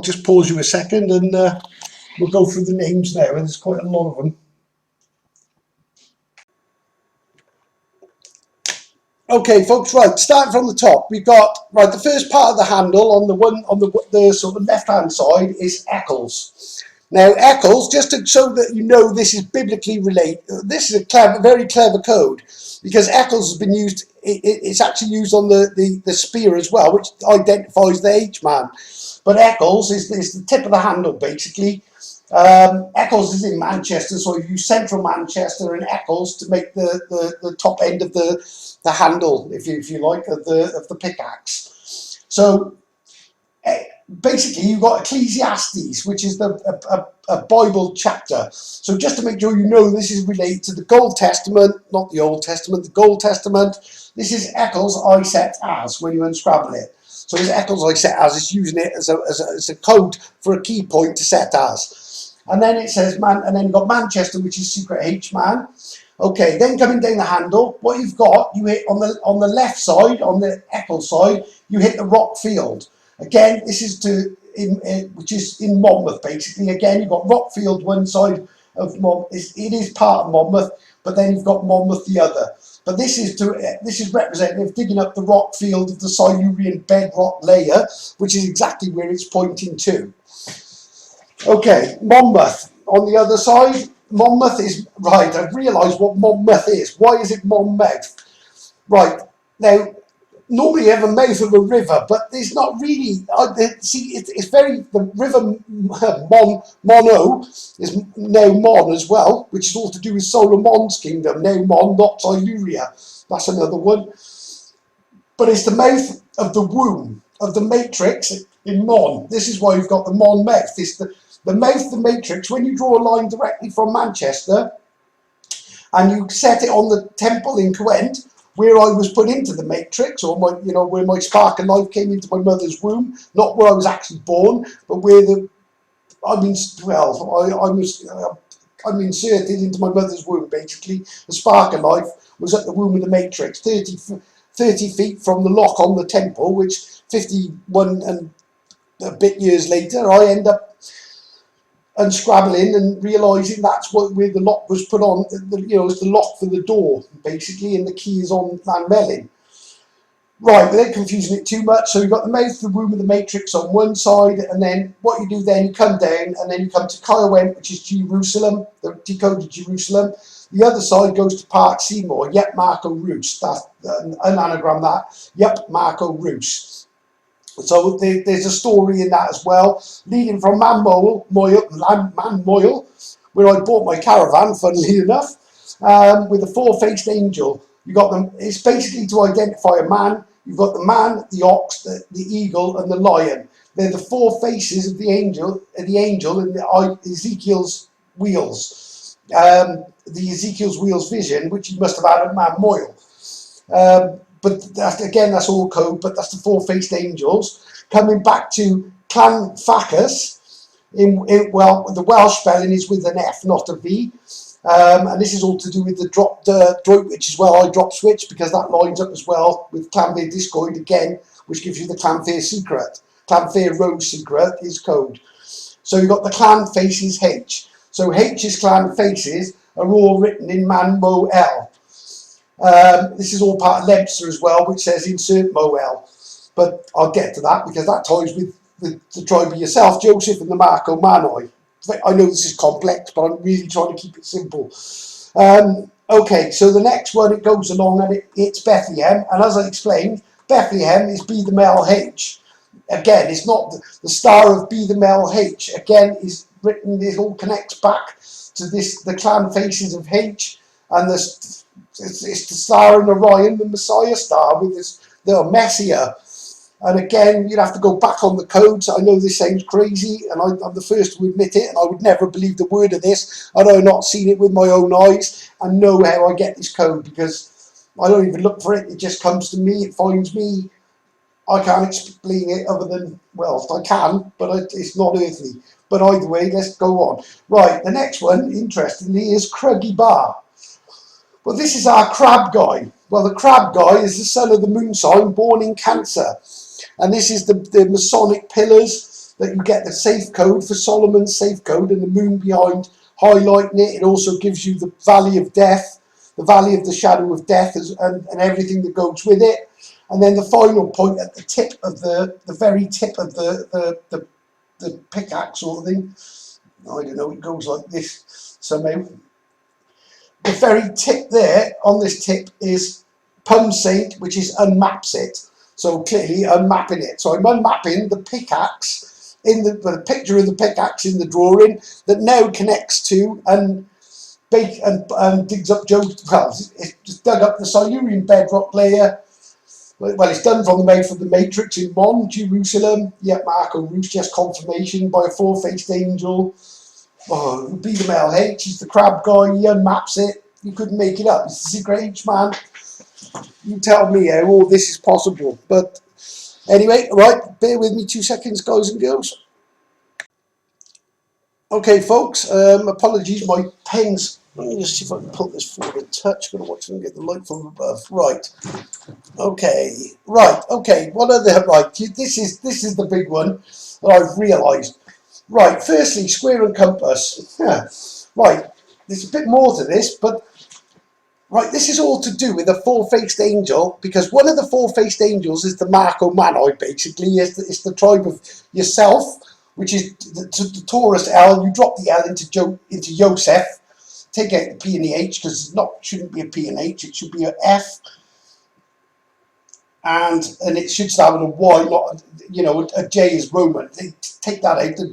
just pause you a second and we'll go through the names now, and there's quite a lot of them. Okay, folks, right, starting from the top, we've got, right, the first part of the handle on the sort of left-hand side is Eccles. Now, Eccles, just so that you know this is biblically related, this is a very clever code, because Eccles has been used, it's actually used on the spear as well, which identifies the H-man. But Eccles is the tip of the handle, basically. Eccles is in Manchester, so you use central Manchester and Eccles to make the top end of the handle, if you like, of the pickaxe. So basically, you've got Ecclesiastes, which is a Bible chapter. So just to make sure you know, this is related to the Old Testament, not the Old Testament, the Old Testament. This is Eccles I set as when you unscrabble it. So this Eccles I set as is using it as a code for a key point to set as. And then it says man, and then you've got Manchester, which is secret H man. Okay, then coming down the handle, what you've got, you hit on the left side, on the Eccles side, you hit the rock field. Again, this is which is in Monmouth basically. Again, you've got Rockfield one side of Monmouth. It is part of Monmouth, but then you've got Monmouth the other. But this is representative digging up the rock field of the Silurian bedrock layer, which is exactly where it's pointing to. Okay, Monmouth on the other side. Monmouth is right. I've realised what Monmouth is. Why is it Monmouth? Right now, normally you have a mouth of a river, but there's not really. See, it's very the river Mono is now Mon as well, which is all to do with Solomon's kingdom. Now Mon, not Siluria. That's another one. But it's the mouth of the womb of the matrix in Mon. This is why you've got the Mon mouth. It's the mouth of the matrix. When you draw a line directly from Manchester and you set it on the temple in Gwent, where I was put into the matrix, or where my spark of life came into my mother's womb, not where I was actually born, but where I'm inserted into my mother's womb, basically. The spark of life was at the womb of the matrix, 30 feet from the lock on the temple, which 51 and a bit years later, I end up unscrabbling and realising that's where the lock was put on. It's the lock for the door, basically, and the key is on Van Melin. Right, without confusing it too much, so you've got the mouth of the womb of the matrix on one side, and then what you do then, you come down, and then you come to Kaiwen, which is Jerusalem, the decoded Jerusalem. The other side goes to Park Seymour, Yep Marco Roos. That's an anagram that, Yep Marco Roos. So there's a story in that as well, leading from Man Moyle, where I bought my caravan, funnily enough, with a four-faced angel. You got them. It's basically to identify a man. You've got the man, the ox, the eagle, and the lion. They're the four faces of the angel, and the Ezekiel's wheels. The Ezekiel's wheels vision, which he must have had at Man Moyle. But that's all code, but that's the four-faced angels. Coming back to Clan Facus, the Welsh spelling is with an F, not a V. And this is all to do with the drop which is I drop switch, because that lines up as well with Clanfair Discoid again, which gives you the Clanfair secret. Clanfair Road secret is code. So you've got the clan faces H. So H's clan faces are all written in Man Mo L. This is all part of Leinster as well, which says insert Moel. But I'll get to that because that ties with the tribe of yourself, Joseph, and the Marco Manoi. I know this is complex, but I'm really trying to keep it simple. Okay, so the next one, it goes along and it's Bethlehem. And as I explained, Bethlehem is Be the Mel H. Again, it's not the star of Be the Mel H. Again, is written, it all connects back to the clan faces of H, and it's the star in Orion, the Messiah star, with the Messiah. And again, you'd have to go back on the codes. I know this sounds crazy, and I'm the first to admit it, and I would never believe the word of this had I not seen it with my own eyes and know how I get this code, because I don't even look for it. It just comes to me. It finds me. I can't explain it other than, well, I can, but it's not earthly. But either way, let's go on. Right, the next one, interestingly, is Cruggy Bar. Well, this is our crab guy. Well, the crab guy is the son of the moon sign, born in Cancer. And this is the Masonic pillars that you get the safe code for Solomon's safe code, and the moon behind highlighting it. It also gives you the valley of death, the valley of the shadow of death, and everything that goes with it. And then the final point at the tip of the very tip of the pickaxe sort of thing. I don't know, it goes like this somehow. The very tip there, on this tip, is Pum Saint, which is unmaps it. So clearly unmapping it. So I'm unmapping the pickaxe in the picture of the pickaxe in the drawing that now connects to and digs up it's dug up the Silurian bedrock layer. Well, it's done from the mouth of the matrix in Mon, Jerusalem. Yep, Marco Roos, just confirmation by a four-faced angel. Oh, Be the Mel H, he's the crab guy, he unmaps it. You couldn't make it up. It's the secret H man. You tell me how all this is possible. But anyway, right, bear with me 2 seconds, guys and girls. Okay, folks, apologies, my pen's, let me just see if I can pull this forward a touch. I'm going to watch them get the light from above. Right. Okay. Right. Okay. What are the right? This is the big one that I've realised. Right. Firstly, square and compass. Yeah. Right. There's a bit more to this, but right. This is all to do with a four-faced angel, because one of the four-faced angels is the Marco Manoi. Basically, it's the tribe of yourself, which is the Taurus L. You drop the L into Joseph. Take out the P and the H, because it shouldn't be a P and H. It should be a F. And it should start with a Y, not a J is Roman. They take that out. The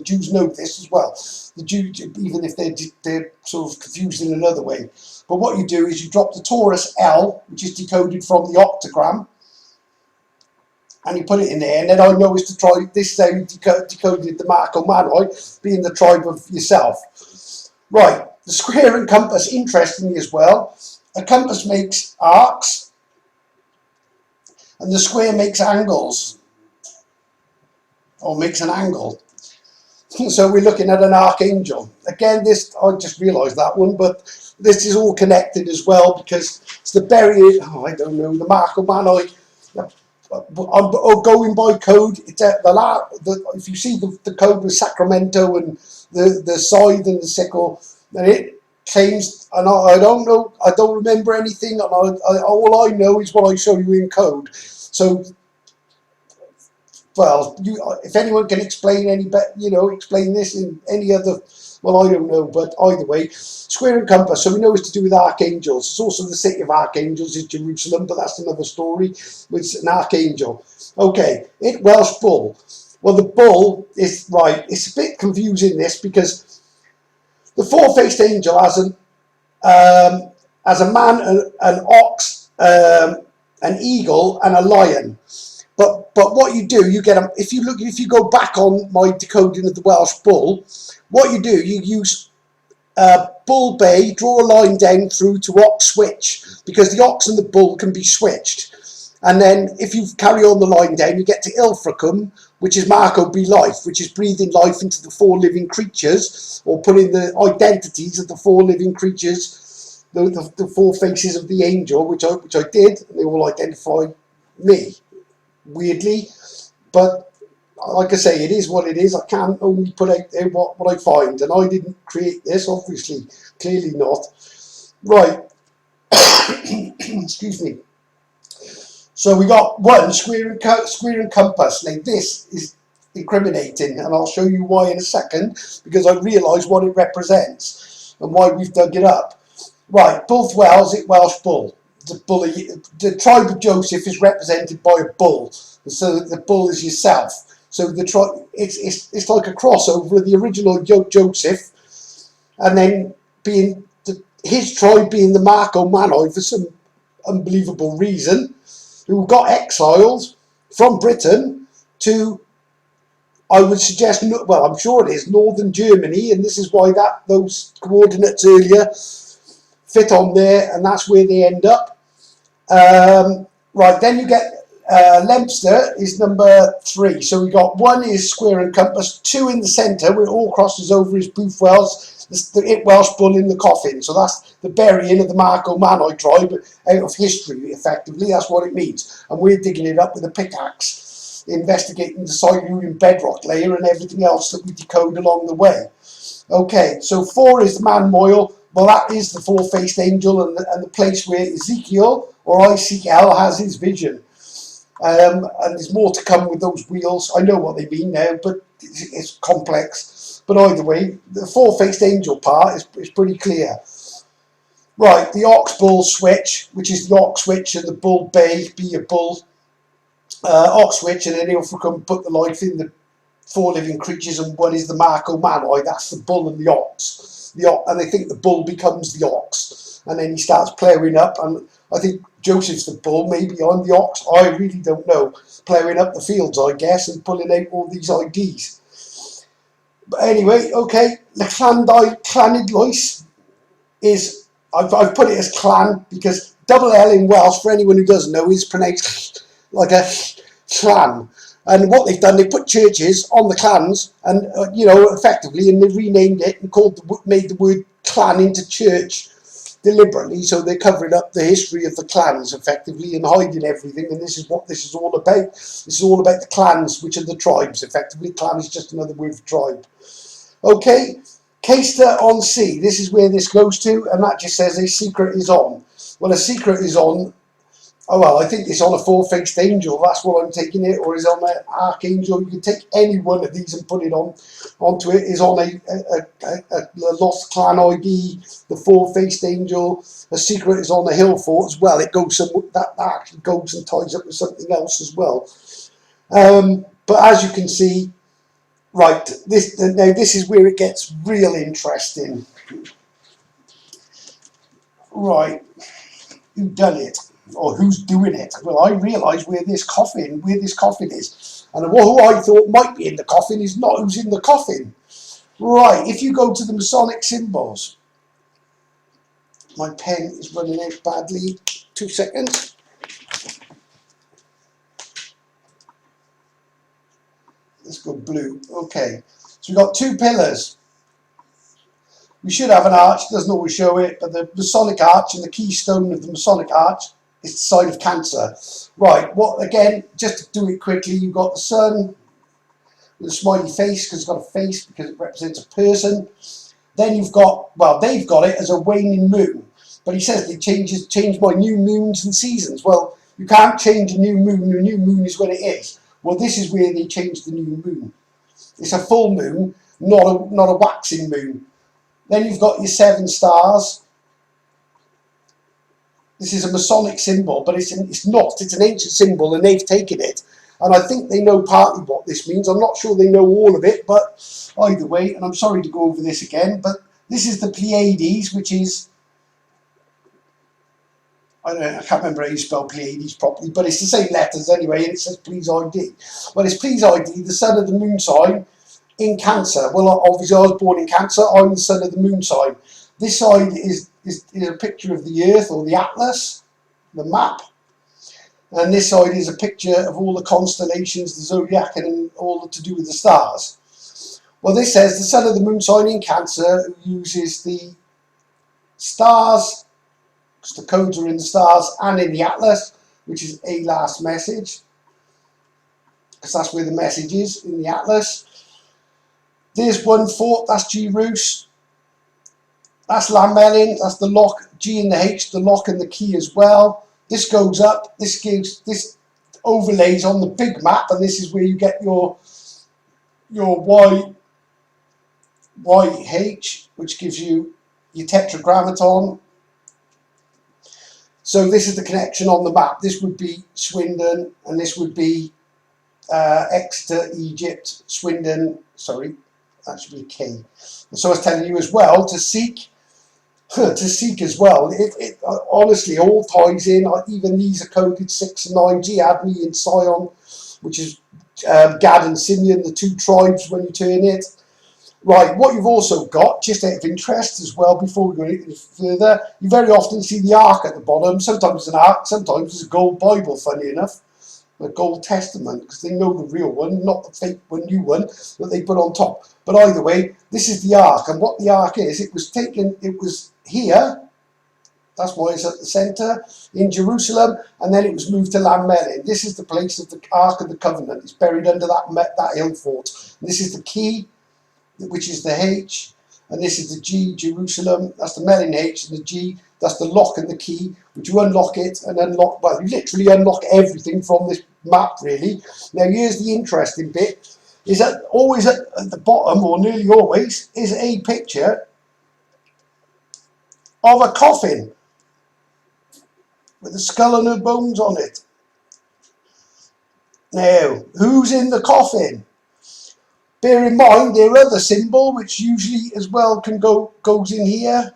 Jews know this as well. The Jews, even if they're sort of confused in another way. But what you do is you drop the Taurus L, which is decoded from the octagram, and you put it in there. And then I know is to try. This is how you decoded the Marco Manoi, being the tribe of yourself. Right. The square and compass, interestingly as well. A compass makes arcs, and the square makes angles, or makes an angle. So we're looking at an archangel. Again, I just realised that one, but this is all connected as well, because it's the buried, I don't know, the Marco Manoi. I'm going by code. It's if you see the code with Sacramento and the scythe and the sickle, then it claims, and I don't know, I don't remember anything, and all I know is what I show you in code. So, well, if anyone can explain explain this in any other, well, I don't know, but either way, square and compass. So we know it's to do with archangels. It's also the city of archangels is Jerusalem, but that's another story. It's an archangel. Okay, Welsh bull. Well, the bull is right. It's a bit confusing this, because the four-faced angel has a man, an ox, an eagle, and a lion. But what you do, you get if you go back on my decoding of the Welsh bull, what you do, you use bull bay, draw a line down through to ox switch, because the ox and the bull can be switched. And then if you carry on the line down, you get to Ilfracum, which is Marco be life, which is breathing life into the four living creatures, or putting the identities of the four living creatures, the four faces of the angel, which I did, and they all identify me. Weirdly, but like I say, it is what it is. I can't only put out there what I find, and I didn't create this, obviously, clearly not. Right. Excuse me. So we got one square and compass. Now this is incriminating, and I'll show you why in a second, because I realise what it represents and why we've dug it up. Right, both Welsh, Welsh bull. The tribe of Joseph is represented by a bull, so the bull is yourself. So it's like a crossover of the original Joseph, and then his tribe being the Marco Manoi for some unbelievable reason, who got exiled from Britain to, I would suggest, well, I'm sure it is northern Germany, and this is why those coordinates earlier fit on there, and that's where they end up. Right, then you get Leinster is number 3. So we got 1 is square and compass, 2 in the centre, where it all crosses over is Booth Wells, the Welsh bull in the coffin. So that's the burying of the Marco Manoi tribe out of history, effectively. That's what it means. And we're digging it up with a pickaxe, investigating the Silurian bedrock layer and everything else that we decode along the way. Okay, so 4 is the man Moyle. Well, that is the four-faced angel, and the place where Ezekiel, or ICL, has his vision. And there's more to come with those wheels. I know what they mean now, but it's complex. But either way, the four-faced angel part is pretty clear. Right, the ox-bull switch, which is the ox switch, and the bull bay, be a bull. Ox switch, and then he'll come put the life in the four living creatures, and 1 is the Marco Manoi. That's the bull and the ox. And I think the bull becomes the ox, and then he starts ploughing up, and I think Joseph's the bull, maybe I'm the ox, I really don't know, ploughing up the fields, I guess, and pulling out all these IDs. But anyway, okay, the Llanidloes is, I've put it as clan, because double L in Welsh, for anyone who doesn't know, is pronounced like a clan. And what they've done, they put churches on the clans, and you know, effectively, and they renamed it and made the word clan into church deliberately, so they're covering up the history of the clans effectively and hiding everything. And this is what this is all about. This is all about the clans, which are the tribes effectively. Clan is just another word for tribe. Okay, Caster on Sea. This is where this goes to, and that just says a secret is on. Well, a secret is on. Oh well, I think it's on a four-faced angel. That's what I'm taking it, or is on an archangel. You can take any one of these and put it onto it. Is on a lost clan ID, the four-faced angel. A secret is on a hill fort as well. It goes that actually goes and ties up with something else as well. But as you can see, right, this is where it gets real interesting. Right, who done it? Or who's doing it? Well, I realise where this coffin is, and who I thought might be in the coffin is not who's in the coffin. Right, if you go to the Masonic symbols, my pen is running out badly. 2 seconds. Let's go blue. Okay, so we've got two pillars. We should have an arch. Doesn't always show it, but the Masonic arch and the keystone of the Masonic arch. It's the sign of Cancer. Right, what again, just to do it quickly, you've got the sun with a smiley face because it's got a face because it represents a person. Then you've got, well, they've got it as a waning moon. But he says they change by new moons and seasons. Well, you can't change a new moon. A new moon is when it is. Well, this is where they change the new moon. It's a full moon, not a waxing moon. Then you've got your 7 stars. This is a Masonic symbol, but it's not. It's an ancient symbol, and they've taken it. And I think they know partly what this means. I'm not sure they know all of it, but either way, and I'm sorry to go over this again, but this is the Pleiades, which is, I can't remember how you spell Pleiades properly, but it's the same letters anyway, and it says Please ID. Well, it's Please ID, the sun of the moon sign in Cancer. Well, obviously I was born in Cancer. I'm the sun of the moon sign. This side is a picture of the Earth, or the Atlas, the map. And this side is a picture of all the constellations, the zodiac, and all to do with the stars. Well, this says the sun of the moon sign in Cancer, who uses the stars, because the codes are in the stars and in the Atlas, which is a last message, because that's where the message is, in the Atlas. There's one fort, that's G-Roos. That's Lamelin, that's the lock, G and the H, the lock and the key as well. This goes up, this overlays on the big map, and this is where you get your YH, which gives you your tetragrammaton. So this is the connection on the map. This would be Swindon, and this would be Exeter, Egypt, Swindon, sorry, that should be K. And so I was telling you as well, to seek as well. It honestly all ties in. Even these are coded 6 and 9. Admi and Sion, which is Gad and Simeon, the 2 tribes when you turn it. Right, what you've also got, just out of interest as well, before we go any further, you very often see the ark at the bottom. Sometimes it's an ark, sometimes it's a gold Bible, funny enough. The Gold Testament, because they know the real one, not the fake one, new one that they put on top. But either way, this is the ark, and what the ark is, it was here, that's why it's at the centre, in Jerusalem, and then it was moved to Lamelin. This is the place of the Ark of the Covenant. It's buried under that hill fort. And this is the key, which is the H, and this is the G, Jerusalem, that's the Melin H, and the G, that's the lock and the key, which you unlock it and unlock, well, you literally unlock everything from this map, really. Now, here's the interesting bit, is that always at the bottom, or nearly always, is a picture of a coffin with a skull and the bones on it. Now, who's in the coffin? Bear in mind, their other symbol, which usually as well goes in here,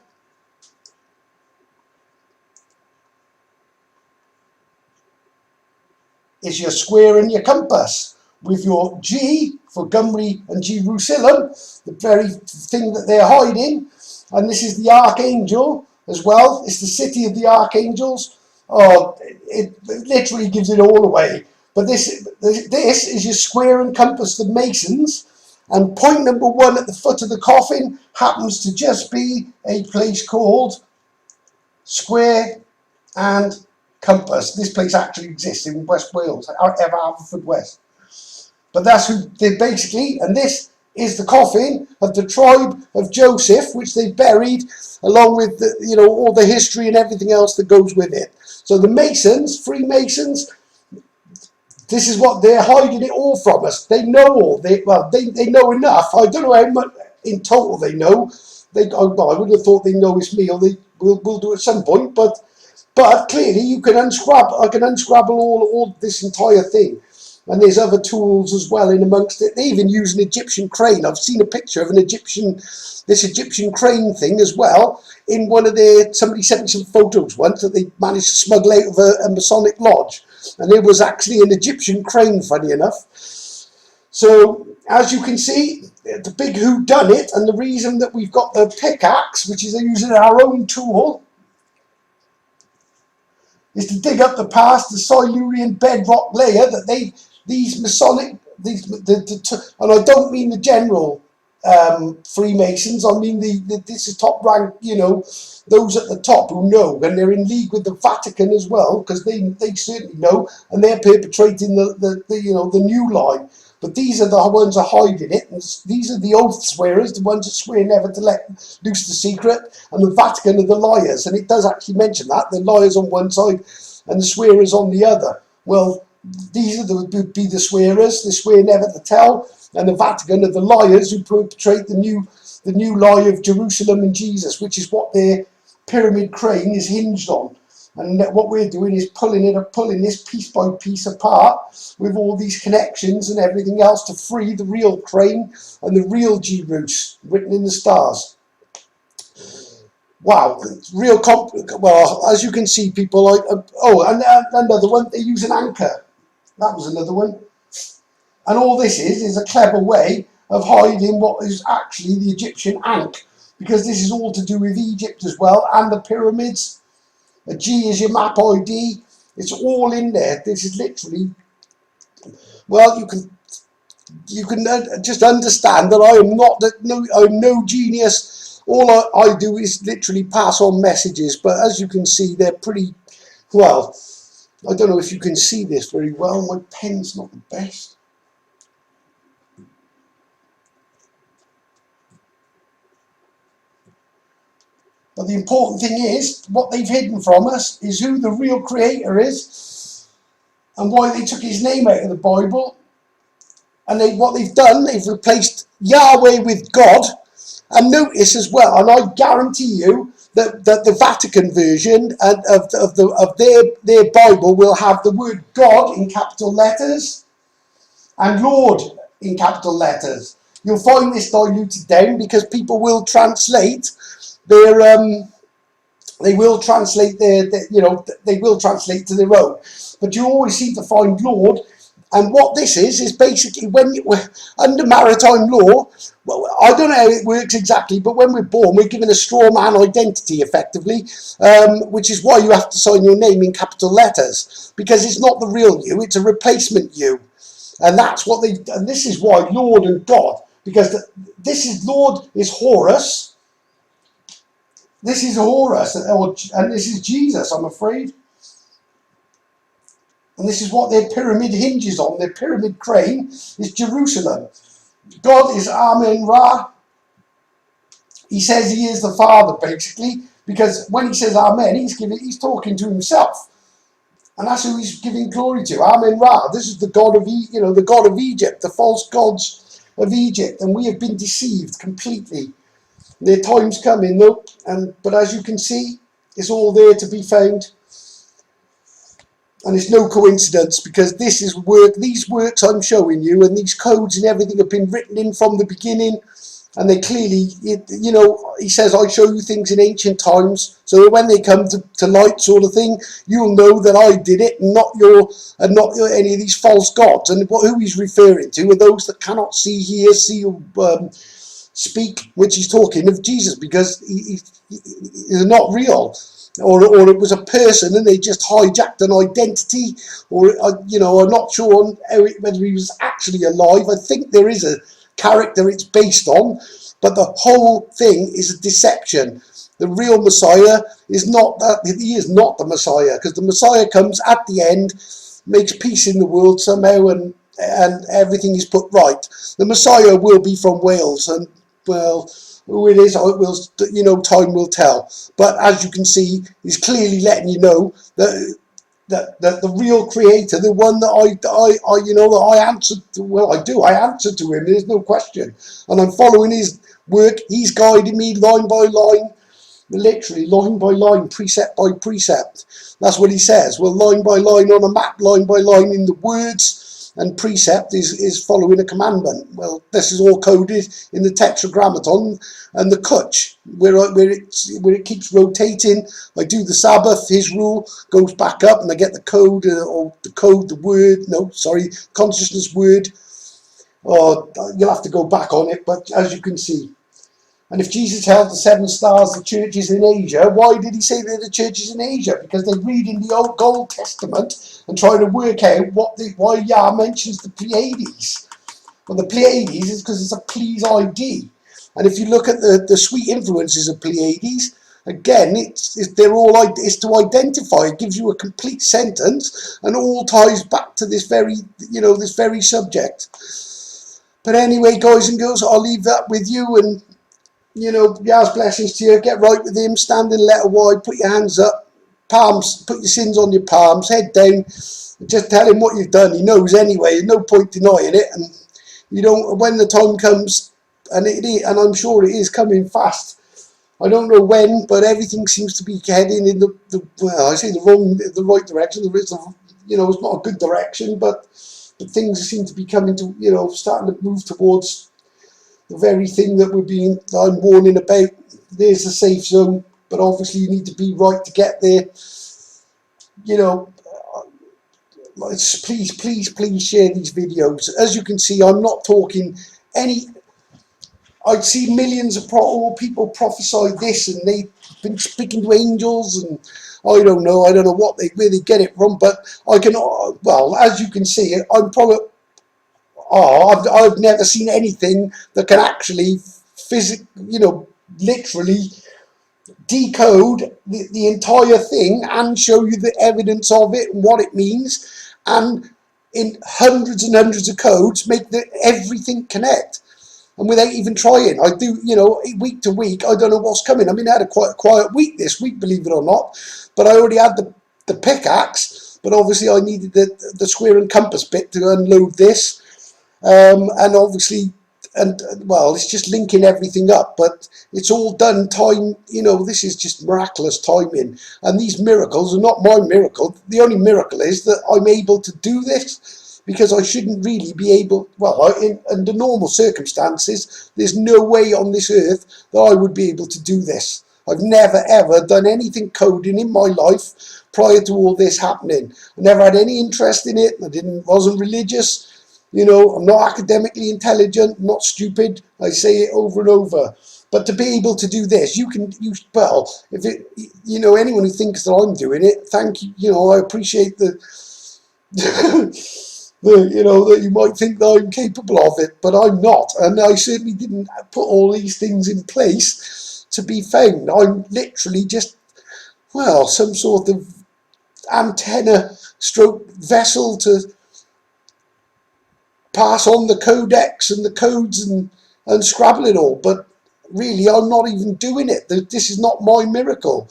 is your square and your compass, with your G for Gumri and Jerusalem, the very thing that they're hiding. And this is the Archangel as well. It's the city of the Archangels. Oh, it literally gives it all away. But this is your square and compass the Masons. And point number 1 at the foot of the coffin happens to just be a place called Square and Compass. This place actually exists in West Wales, Haverfordwest. But that's who they basically, and this is the coffin of the tribe of Joseph, which they buried along with the, all the history and everything else that goes with it. So the Masons, Freemasons, this is what they're hiding it all from us. They know all. They know enough. I don't know how much in total they know. I would have thought they know it's me, or they will do at some point. But clearly you can unscrabble. I can unscrabble all this entire thing. And there's other tools as well in amongst it. They even use an Egyptian crane. I've seen a picture of this Egyptian crane thing as well in one of somebody sent me some photos once that they managed to smuggle out of a Masonic lodge. And it was actually an Egyptian crane, funny enough. So, as you can see, the big whodunit, and the reason that we've got the pickaxe, which is using our own tool, is to dig up the past, the Silurian bedrock layer that these Masonic, and I don't mean the general Freemasons, I mean this is top rank, those at the top who know, and they're in league with the Vatican as well, because they certainly know, and they're perpetrating the new line. But these are the ones that are hiding it, and these are the oath swearers, the ones that swear never to let loose the secret, and the Vatican are the liars. And it does actually mention that, the liars on one side and the swearers on the other. Well, these would be the swearers, they swear never to tell, and the Vatican are the liars who perpetrate the new lie of Jerusalem and Jesus, which is what their pyramid crane is hinged on. And what we're doing is pulling this piece by piece apart with all these connections and everything else to free the real crane and the real Jerusalem written in the stars. Wow, well, as you can see, people, and another one, they use an anchor. That was another one. And all this is a clever way of hiding what is actually the Egyptian ankh, because this is all to do with Egypt as well, and the pyramids. A G is your map ID. It's all in there. This is literally, well, you can just understand that I'm no genius. All I do is literally pass on messages. But as you can see, they're pretty, well, I don't know if you can see this very well. My pen's not the best. But the important thing is, what they've hidden from us is who the real creator is and why they took his name out of the Bible. And what they've done, they've replaced Yahweh with God. And notice as well, and I guarantee you that the Vatican version of their Bible will have the word God in capital letters and Lord in capital letters. You'll find this diluted down because people will translate they will translate they will translate to their own, but you always seem to find Lord. And what this is basically when under maritime law, well, I don't know how it works exactly, but when we're born, we're given a straw man identity effectively, which is why you have to sign your name in capital letters, because it's not the real you, it's a replacement you. And that's what and this is why Lord and God, because Lord is Horus. This is Horus, and this is Jesus, I'm afraid. And this is what their pyramid hinges on. Their pyramid crane is Jerusalem. God is Amen Ra. He says he is the Father, basically, because when he says Amen, he's talking to himself. And that's who he's giving glory to. Amen Ra. This is the God of the God of Egypt, the false gods of Egypt. And we have been deceived completely. Their time's coming though, but as you can see, it's all there to be found, and it's no coincidence, because this is these works I'm showing you, and these codes and everything have been written in from the beginning, and they clearly, he says, I show you things in ancient times, so that when they come to light, sort of thing, you'll know that I did it, and not any of these false gods. And who he's referring to are those that cannot see, hear, see, speak, which he's talking of Jesus, because he's not real. or it was a person and they just hijacked an identity, or I'm not sure on whether he was actually alive. I think there is a character it's based on, but the whole thing is a deception. The real Messiah is not that. He is not the Messiah, because the Messiah comes at the end, makes peace in the world somehow, and everything is put right. The Messiah will be from Wales, and well, who it is, time will tell. But as you can see, he's clearly letting you know that the real creator, the one that I answered to, well, I answered to him. There's no question, and I'm following his work. He's guiding me line by line, literally line by line, precept by precept. That's what he says. Well, line by line on a map, line by line in the words, and precept is following a commandment. Well, this is all coded in the tetragrammaton and the kutch, where it keeps rotating. I do the Sabbath, his rule goes back up, and I get the code, consciousness word. Oh, you'll have to go back on it, but as you can see. And if Jesus held the 7 stars, the churches in Asia, why did he say they're the churches in Asia? Because they read in the Old Testament and try to work out why Yah mentions the Pleiades. Well, the Pleiades is because it's a Please ID. And if you look at the sweet influences of Pleiades, again, it's to identify. It gives you a complete sentence and all ties back to this very subject. But anyway, guys and girls, I'll leave that with you, and Yah's blessings to you. Get right with him. Stand in letter wide. Put your hands up. Palms. Put your sins on your palms. Head down. Just tell him what you've done. He knows anyway. There's no point denying it. And when the time comes, and I'm sure it is coming fast. I don't know when, but everything seems to be heading in the right direction. It's not a good direction, but things seem to be coming to, starting to move towards the very thing that I'm warning about. There's a safe zone, but obviously you need to be right to get there. Please share these videos. As you can see, I'm not talking I see millions of people prophesy this, and they've been speaking to angels, and I don't know where they get it from, but as you can see, I've never seen anything that can actually literally decode the entire thing and show you the evidence of it and what it means, and in hundreds and hundreds of codes make everything connect. And without even trying, I do, week to week, I don't know what's coming. I mean, I had a quite quiet week this week, believe it or not, but I already had the pickaxe, but obviously I needed the square and compass bit to unload this. And obviously, it's just linking everything up, but it's all done time, this is just miraculous timing. And these miracles are not my miracle. The only miracle is that I'm able to do this, because I shouldn't really be able, under normal circumstances, there's no way on this earth that I would be able to do this. I've never ever done anything coding in my life prior to all this happening. I never had any interest in it. Wasn't religious. I'm not academically intelligent, not stupid. I say it over and over. But to be able to do this, anyone who thinks that I'm doing it, thank you. I appreciate that you might think that I'm capable of it, but I'm not. And I certainly didn't put all these things in place to be found. I'm literally just, some sort of antenna stroke vessel to pass on the codex and the codes and unscrabble it all. But really, I'm not even doing it. This is not my miracle.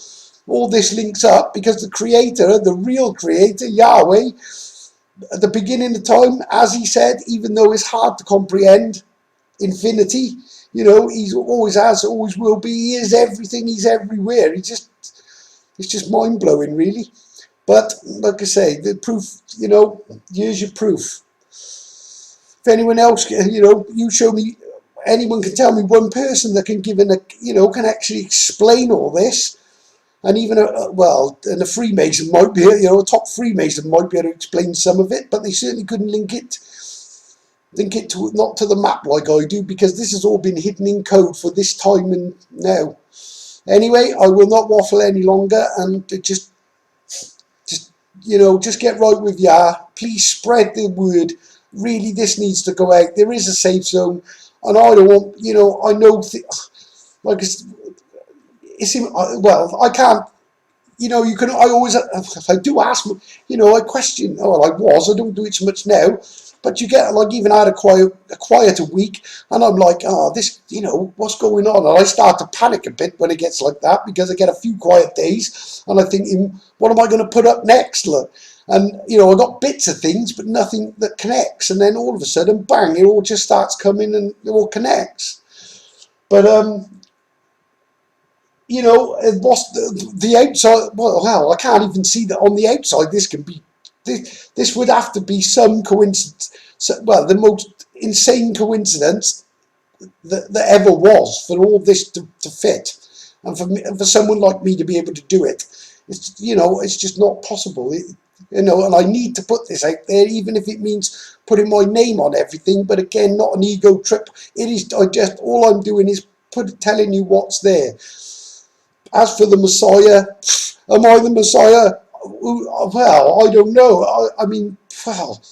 All this links up because the creator, the real creator, Yahweh, at the beginning of time, as he said, even though it's hard to comprehend, infinity, he's always has, always will be, he is everything, he's everywhere. It's just mind-blowing, really. But like I say, the proof, here's your proof. If anyone else, you show me, anyone can tell me one person that can can actually explain all this. And even and a Freemason might be, a top Freemason might be able to explain some of it, but they certainly couldn't link it to not to the map like I do, because this has all been hidden in code for this time and now. Anyway, I will not waffle any longer, and just you know, just get right with ya. Please spread the word. Really, this needs to go out. There is a safe zone, and I don't want, you know, I know, like well, I can't. You know, you can. I always, I do ask. You know, I question. Oh, I was. I don't do it so much now. But you get, like, even I had a quieter week, and I'm like, oh, this, you know, what's going on? And I start to panic a bit when it gets like that, because I get a few quiet days, and I'm thinking, what am I going to put up next? Look, and you know, I got bits of things, but nothing that connects. And then all of a sudden, bang! It all just starts coming, and it all connects. But you know, what's the outside? Well, hell, I can't even see that on the outside. This can be, this would have to be some coincidence. Well, the most insane coincidence that ever was for all this to fit, and for someone like me to be able to do it. It's, you know, it's just not possible. You know, and I need to put this out there, even if it means putting my name on everything. But again, not an ego trip. It is. I just, all I'm doing is telling you what's there. As for the Messiah, am I the Messiah? Well, I don't know. I mean, well,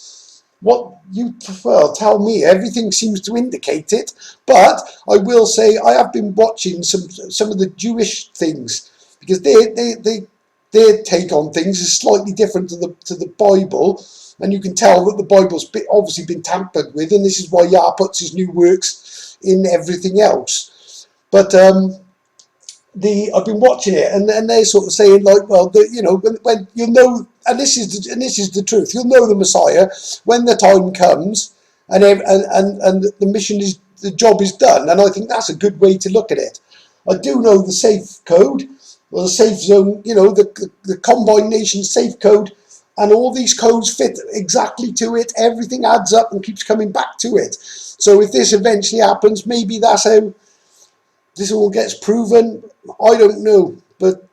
what you, well, tell me. Everything seems to indicate it. But I will say I have been watching some of the Jewish things, because their take on things is slightly different to the Bible, and you can tell that the Bible's obviously been tampered with, and this is why Yah puts his new works in everything else. But I've been watching it, and they're sort of saying, like, well, you know, when you'll know, and this is the truth, you'll know the Messiah when the time comes, and the mission is, the job is done. And I think that's a good way to look at it. I do know the safe code, or the safe zone, you know, the Combined Nation safe code, and all these codes fit exactly to it. Everything adds up and keeps coming back to it. So if this eventually happens, maybe that's how this all gets proven. I don't know, but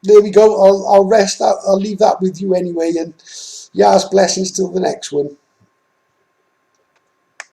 there we go. I'll rest. I'll leave that with you anyway, and Yah's blessings till the next one.